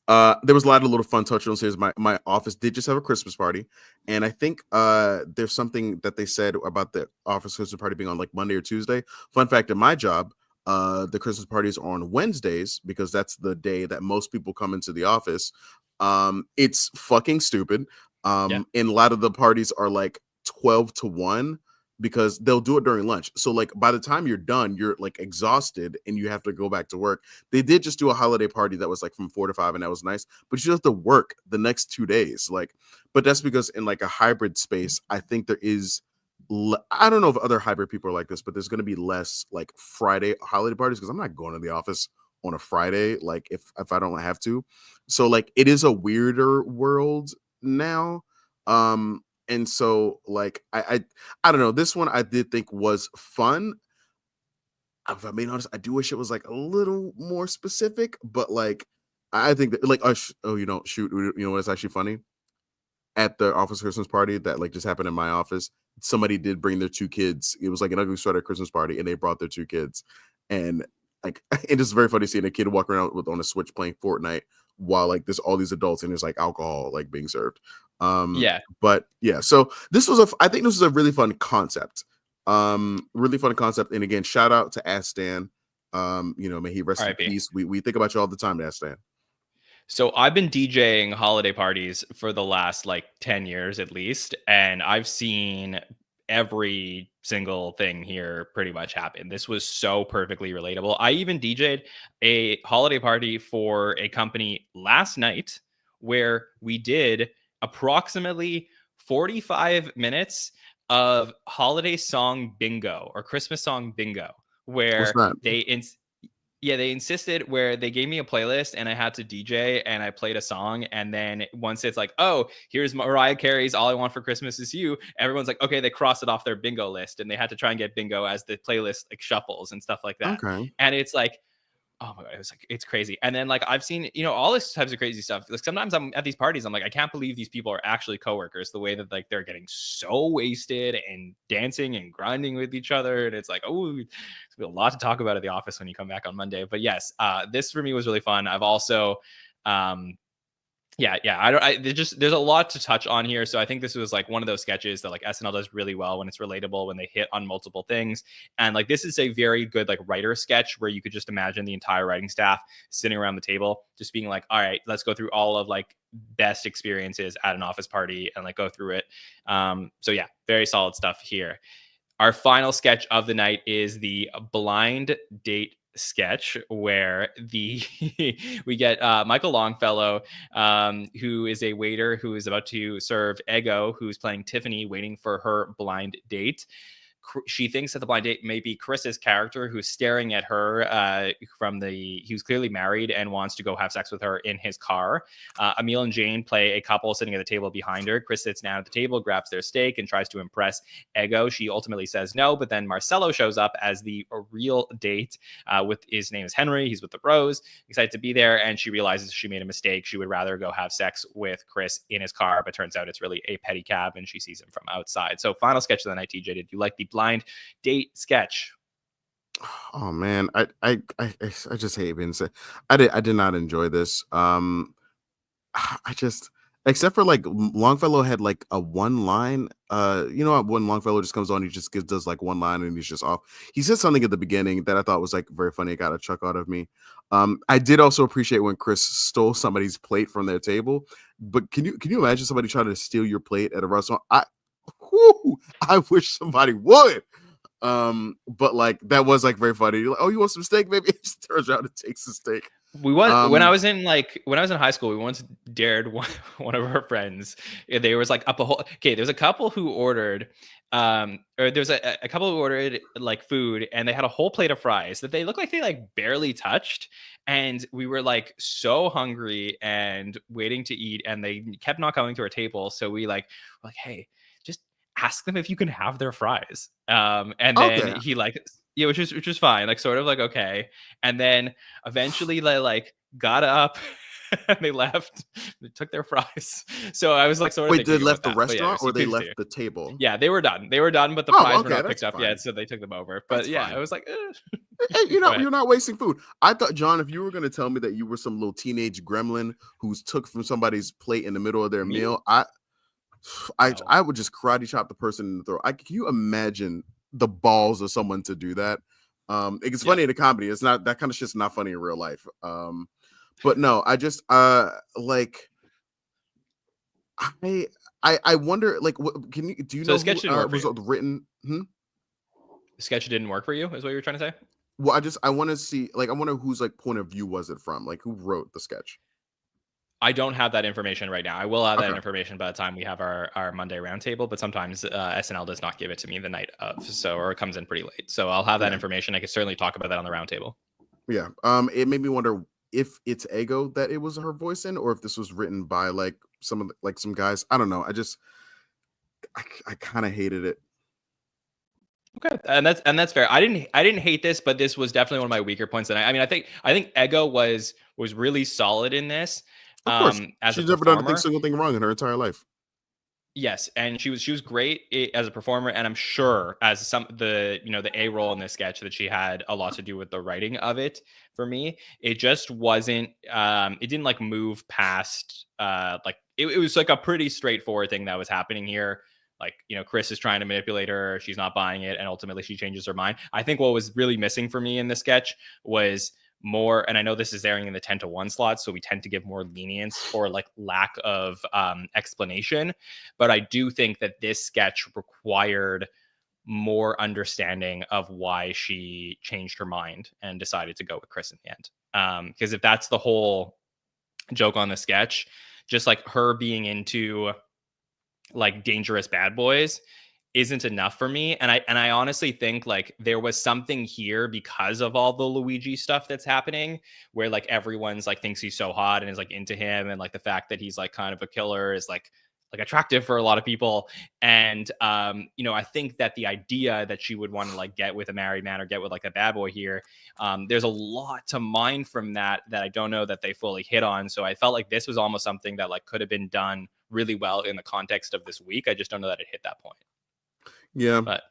S3: there was a lot of little fun touch on here. My office did just have a Christmas party, and I think there's something that they said about the office Christmas party being on like Monday or Tuesday. Fun fact, at my job, the Christmas parties are on Wednesdays, because that's the day that most people come into the office. It's fucking stupid. And a lot of the parties are like 12 to 1, because they'll do it during lunch. So like by the time you're done, you're like exhausted and you have to go back to work. They did just do a holiday party that was like from 4 to 5, and that was nice, but you have to work the next 2 days. Like, but that's because in like a hybrid space, I think there is, I don't know if other hybrid people are like this, but there's going to be less like Friday holiday parties, because I'm not going to the office on a Friday, like if I don't have to. So like it is a weirder world now. And so like I don't know, this one I did think was fun. If I'm being honest, I do wish it was like a little more specific, but like I think that like what's actually funny? At the office Christmas party that like just happened in my office, somebody did bring their 2 kids. It was like an ugly sweater Christmas party, and they brought their 2 kids. And like it is very funny seeing a kid walk around on a Switch playing Fortnite while like there's all these adults and there's like alcohol like being served. But yeah, so I think this was a really fun concept. Really fun concept. And again, shout out to Astan. May he rest in peace. We think about you all the time, Astan.
S2: So I've been DJing holiday parties for the last like 10 years at least, and I've seen every single thing here pretty much happen. This was so perfectly relatable. I even DJ'd a holiday party for a company last night where we did approximately 45 minutes of holiday song bingo or Christmas song bingo, where Yeah, they insisted where they gave me a playlist and I had to DJ and I played a song. And then once it's like, oh, here's Mariah Carey's All I Want for Christmas Is You, everyone's like, okay, they crossed it off their bingo list and they had to try and get bingo as the playlist like shuffles and stuff like that.
S3: Okay.
S2: And it's like, oh my god, it was like it's crazy. And then like I've seen, all this types of crazy stuff. Like sometimes I'm at these parties, I'm like, I can't believe these people are actually coworkers. The way that like they're getting so wasted and dancing and grinding with each other, and it's like, oh, there's gonna be a lot to talk about at the office when you come back on Monday. But yes, this for me was really fun. I've also, yeah, there's a lot to touch on here. So I think this was like one of those sketches that like SNL does really well when it's relatable, when they hit on multiple things. And like this is a very good like writer sketch where you could just imagine the entire writing staff sitting around the table, just being like, all right, let's go through all of like best experiences at an office party and like go through it. So yeah, very solid stuff here. Our final sketch of the night is the blind date sketch where we get Michael Longfellow, who is a waiter who is about to serve Ego, who's playing Tiffany, waiting for her blind date. She thinks that the blind date may be Chris's character, who's staring at her he was clearly married and wants to go have sex with her in his car. Emil and Jane play a couple sitting at the table behind her. Chris sits down at the table, grabs their steak, and tries to impress Ego. She ultimately says no, but then Marcelo shows up as the real date. His name is Henry. He's with the bros, excited to be there, and she realizes she made a mistake. She would rather go have sex with Chris in his car, but turns out it's really a pedicab, and she sees him from outside. So final sketch of the night, TJ. Did you like the blind date sketch?
S3: Oh man, I just hate being said. I did not enjoy this. I just, except for like Longfellow had like a one line. When Longfellow just comes on, he just does like one line and he's just off. He said something at the beginning that I thought was like very funny. It got a chuck out of me. I did also appreciate when Chris stole somebody's plate from their table. But can you imagine somebody trying to steal your plate at a restaurant? I wish somebody would. But like that was like very funny. You're like, oh, you want some steak? Maybe it just turns around and takes the steak.
S2: When I was in high school, we once dared one of our friends. There was like there's a couple who ordered or there's a couple who ordered like food, and they had a whole plate of fries that they looked like they like barely touched, and we were like so hungry and waiting to eat, and they kept not coming to our table. So we were like, hey, just ask them if you can have their fries. And then he like, yeah, which was fine, like sort of like okay. And then eventually they like got up and they left. They took their fries. So I was like sort of
S3: wait, they left the restaurant or they left the table?
S2: Yeah, they were done, but the fries were not picked up yet, so they took them over. But that's fine. I was like,
S3: hey, you're not wasting food. I thought, John, if you were going to tell me that you were some little teenage gremlin who's took from somebody's plate in the middle of their meal, I would just karate chop the person in the throat. Can you imagine the balls of someone to do that? It's funny in the comedy. It's not, that kind of shit's not funny in real life. But no, I just like I wonder, like, what do you know?
S2: The sketch didn't work for you.
S3: Written.
S2: The sketch didn't work for you, is what you were trying to say?
S3: Well, I want to see, like, I wonder whose like point of view was it from? Like, who wrote the sketch?
S2: I don't have that information right now. I will have that information by the time we have our Monday roundtable, but sometimes SNL does not give it to me the night of, or it comes in pretty late. So I'll have that information. I can certainly talk about that on the roundtable.
S3: Yeah. It made me wonder if it's Ego that it was her voice in, or if this was written by like some guys. I don't know. I kind of hated it.
S2: Okay, and that's fair. I didn't hate this, but this was definitely one of my weaker points. And I think Ego was really solid in this.
S3: Of course, she's never done a single thing wrong in her entire life.
S2: Yes, and she was great as a performer, and I'm sure as the A role in this sketch that she had a lot to do with the writing of it. For me, it just wasn't. It didn't like move past. It was like a pretty straightforward thing that was happening here. Like, Chris is trying to manipulate her. She's not buying it, and ultimately she changes her mind. I think what was really missing for me in this sketch was more, and I know this is airing in the 10-1 slot, so we tend to give more lenience or like lack of explanation. But I do think that this sketch required more understanding of why she changed her mind and decided to go with Chris in the end. Because if that's the whole joke on the sketch, just like her being into like dangerous bad boys, isn't enough for me. And I honestly think like there was something here because of all the Luigi stuff that's happening, where like everyone's like thinks he's so hot and is like into him, and like the fact that he's like kind of a killer is like attractive for a lot of people. And I think that the idea that she would want to like get with a married man or get with like a bad boy here, there's a lot to mine from that I don't know that they fully hit on. So I felt like this was almost something that like could have been done really well in the context of this week. I just don't know that it hit that point.
S3: Yeah.
S2: But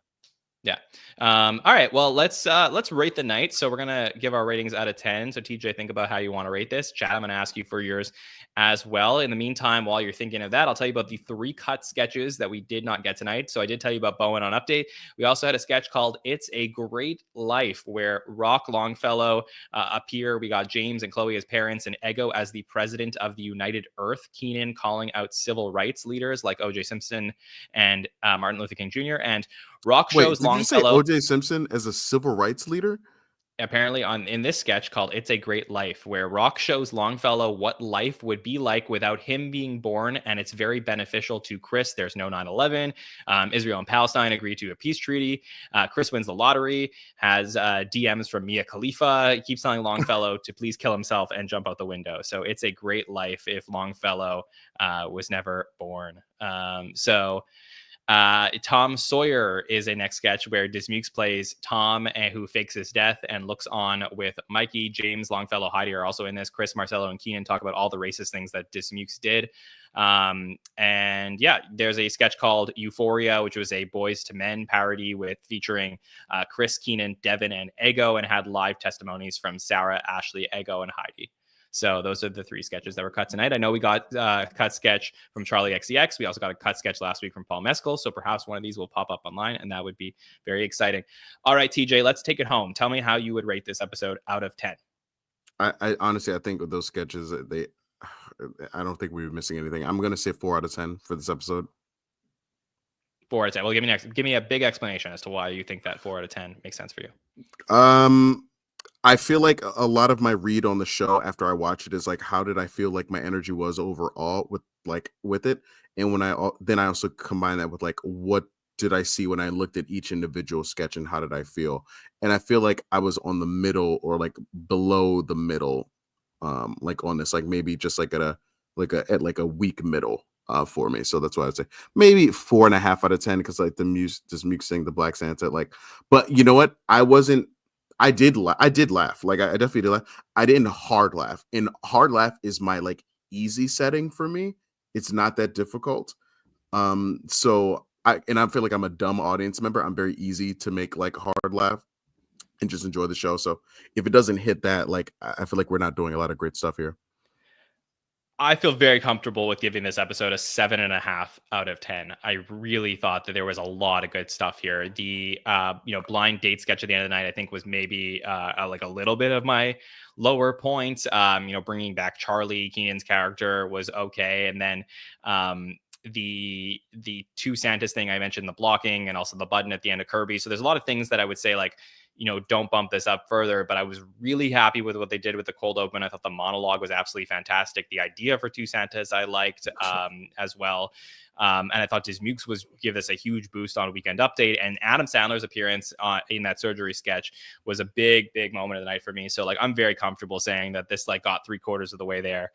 S2: yeah. All right. Well, let's rate the night. So we're gonna give our ratings out of 10. So TJ, think about how you want to rate this. Chad, I'm gonna ask you for yours as well. In the meantime, while you're thinking of that, I'll tell you about the 3 cut sketches that we did not get tonight. So I did tell you about Bowen on Update. We also had a sketch called "It's a Great Life," where Rock Longfellow appear. We got James and Chloe as parents, and Ego as the president of the United Earth. Keenan calling out civil rights leaders like O.J. Simpson and Martin Luther King Jr. And Rock shows
S3: Wait, did you say
S2: Longfellow.
S3: O.J. Simpson as a civil rights leader?
S2: Apparently in this sketch called "It's a Great Life," where Rock shows Longfellow what life would be like without him being born, and it's very beneficial to Chris. There's no 9/11. Israel and Palestine agree to a peace treaty. Chris wins the lottery, has DMs from Mia Khalifa. He keeps telling Longfellow to please kill himself and jump out the window. So it's a great life if Longfellow was never born. Tom Sawyer is a next sketch where Dismukes plays Tom, who fakes his death and looks on with Mikey. James, Longfellow, Heidi are also in this. Chris, Marcello, and Keenan talk about all the racist things that Dismukes did. And yeah, there's a sketch called Euphoria, which was a Boys to Men parody featuring Chris, Keenan, Devin, and Ego, and had live testimonies from Sarah, Ashley, Ego, and Heidi. So those are the 3 sketches that were cut tonight. I know we got a cut sketch from Charlie XCX. We also got a cut sketch last week from Paul Mescal. So perhaps one of these will pop up online, and that would be very exciting. All right, TJ, let's take it home. Tell me how you would rate this episode out of 10.
S3: I honestly, I think with those sketches, I don't think we were missing anything. I'm going to say 4 out of 10 for this episode.
S2: 4 out of 10. Well, give me a big explanation as to why you think that 4 out of 10 makes sense for you.
S3: I feel like a lot of my read on the show after I watch it is like, how did I feel like my energy was overall with it? And when I also combine that with like, what did I see when I looked at each individual sketch and how did I feel? And I feel like I was on the middle or like below the middle, like on this, like maybe just like at a weak middle for me. So that's why I'd say maybe 4.5 out of 10, because like this music saying the Black Santa, like, but you know what? I did laugh. Like I definitely did laugh. I didn't hard laugh. And hard laugh is my like easy setting for me. It's not that difficult. So I feel like I'm a dumb audience member. I'm very easy to make like hard laugh and just enjoy the show. So if it doesn't hit that, like I feel like we're not doing a lot of great stuff here.
S2: I feel very comfortable with giving this episode a 7.5 out of 10. I really thought that there was a lot of good stuff here. The blind date sketch at the end of the night, I think, was maybe like a little bit of my lower point. Bringing back Charlie, Keenan's character, was okay, and then the 2 Santas thing I mentioned, the blocking, and also the button at the end of Kirby. So there's a lot of things that I would say like, don't bump this up further, but I was really happy with what they did with the cold open. I thought the monologue was absolutely fantastic. The idea for 2 Santas I liked as well. And I thought Dismukes was give this a huge boost on Weekend Update, and Adam Sandler's appearance in that surgery sketch was a big moment of the night for me. So like, I'm very comfortable saying that this like got 3/4 of the way there.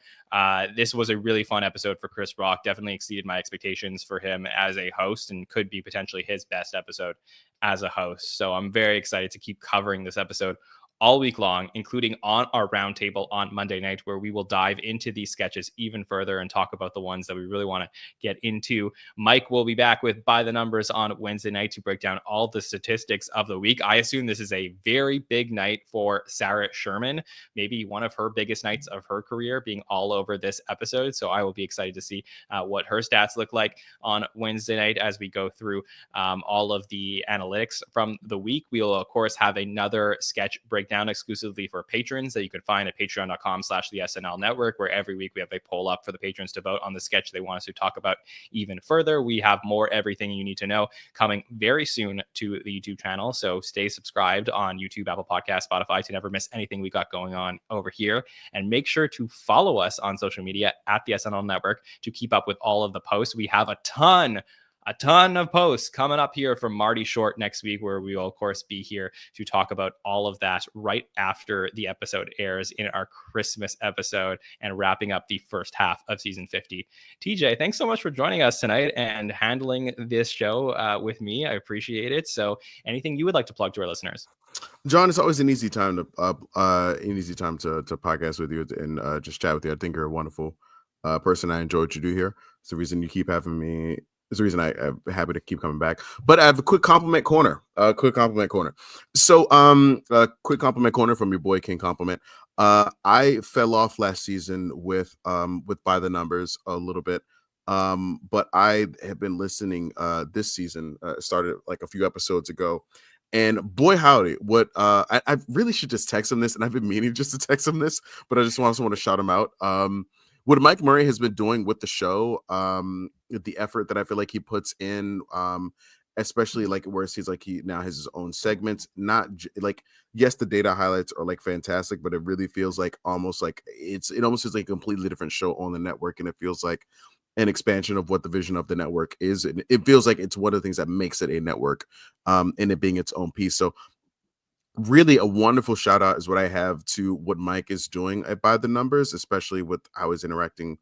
S2: This was a really fun episode for Chris Rock. Definitely exceeded my expectations for him as a host, and could be potentially his best episode as a host. So I'm very excited to keep covering this episode all week long, including on our roundtable on Monday night, where we will dive into these sketches even further and talk about the ones that we really want to get into. Mike will be back with By the Numbers on Wednesday night to break down all the statistics of the week. I assume this is a very big night for Sarah Sherman, maybe one of her biggest nights of her career, being all over this episode. So I will be excited to see what her stats look like on Wednesday night as we go through all of the analytics from the week. We will, of course, have another sketch breakdown exclusively for patrons that you can find at patreon.com/the SNL Network, where every week we have a poll up for the patrons to vote on the sketch they want us to talk about even further. We have more Everything You Need to Know coming very soon to the YouTube channel, so stay subscribed on YouTube, Apple Podcasts, Spotify to never miss anything we got going on over here. And make sure to follow us on social media at the SNL Network to keep up with all of the posts. We have a ton a ton of posts coming up here from Marty Short next week, where we will, of course, be here to talk about all of that right after the episode airs in our Christmas episode and wrapping up the first half of season 50. TJ, thanks so much for joining us tonight and handling this show with me. I appreciate it. So anything you would like to plug to our listeners?
S3: John, it's always an easy time to podcast with you and just chat with you. I think you're a wonderful person. I enjoy what you do here. It's the reason you keep having me. It's the reason I'm happy to keep coming back. But I have a quick compliment corner. Quick compliment corner. So, quick compliment corner from your boy King Compliment. I fell off last season with By the Numbers a little bit. But I have been listening this season. Started like a few episodes ago. And boy, howdy, what I really should just text him this, and I've been meaning just to text him this, but I just want to shout him out. What Mike Murray has been doing with the show, the effort that I feel like he puts in, especially like where it seems like he now has his own segments. Not like, yes, the data highlights are like fantastic, but it really feels like almost like it almost is like a completely different show on the network, and it feels like an expansion of what the vision of the network is. And it feels like it's one of the things that makes it a network, and it being its own piece. So really a wonderful shout out is what I have to what Mike is doing at By the Numbers, especially with how he's interacting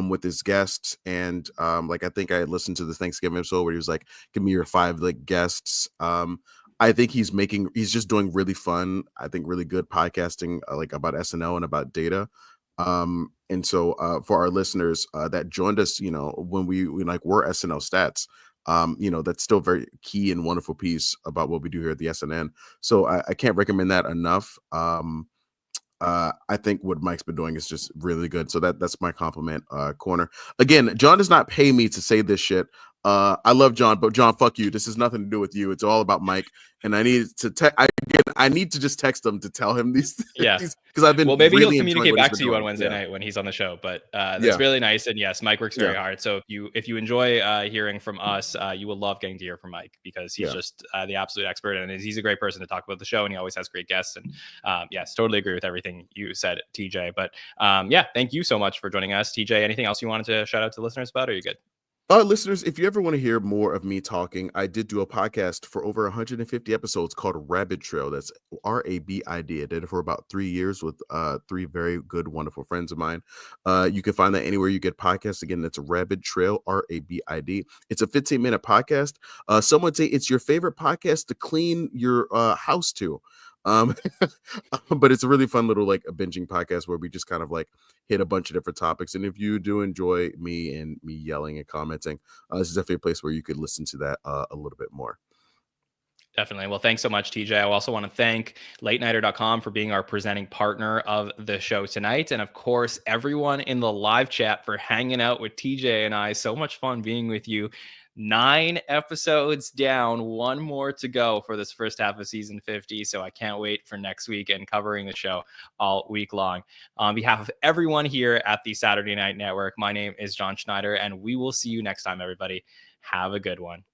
S3: with his guests. And like, I think I listened to the Thanksgiving episode where he was like, give me your 5 like guests. I think he's just doing really fun, I think really good podcasting, like about SNL and about data. And so for our listeners that joined us, when we we're SNL stats, that's still very key and wonderful piece about what we do here at the SNN. So I can't recommend that enough. I think what Mike's been doing is just really good. So that's my compliment corner. Again, John does not pay me to say this shit. I love John, but John, fuck you. This has nothing to do with you. It's all about Mike. And I need to I need to just text him to tell him these things.
S2: Yeah.
S3: Because I've been
S2: maybe
S3: really
S2: he'll communicate back to you
S3: doing.
S2: on Wednesday night when he's on the show. But that's really nice. And yes, Mike works very hard. So if you enjoy hearing from us, you will love getting to hear from Mike, because he's just the absolute expert, and he's a great person to talk about the show, and he always has great guests. And yes, totally agree with everything you said, TJ. But thank you so much for joining us, TJ. Anything else you wanted to shout out to listeners about, or are you good?
S3: Listeners, if you ever want to hear more of me talking, I did do a podcast for over 150 episodes called Rabbit Trail. That's RABID. I did it for about 3 years with 3 very good, wonderful friends of mine. You can find that anywhere you get podcasts. Again, that's Rabbit Trail, RABID. It's a 15-minute podcast. Some would say it's your favorite podcast to clean your house to. But it's a really fun little like a binging podcast where we just kind of like hit a bunch of different topics. And if you do enjoy me and me yelling and commenting, this is definitely a place where you could listen to that a little bit more.
S2: Definitely. Well, thanks so much, TJ. I also want to thank LateNighter.com for being our presenting partner of the show tonight. And of course, everyone in the live chat for hanging out with TJ and I. So much fun being with you. 9 episodes down, 1 more to go for this first half of season 50. So I can't wait for next week and covering the show all week long. On behalf of everyone here at the Saturday Night Network, my name is Jon Schneider, and we will see you next time, everybody. Have a good one.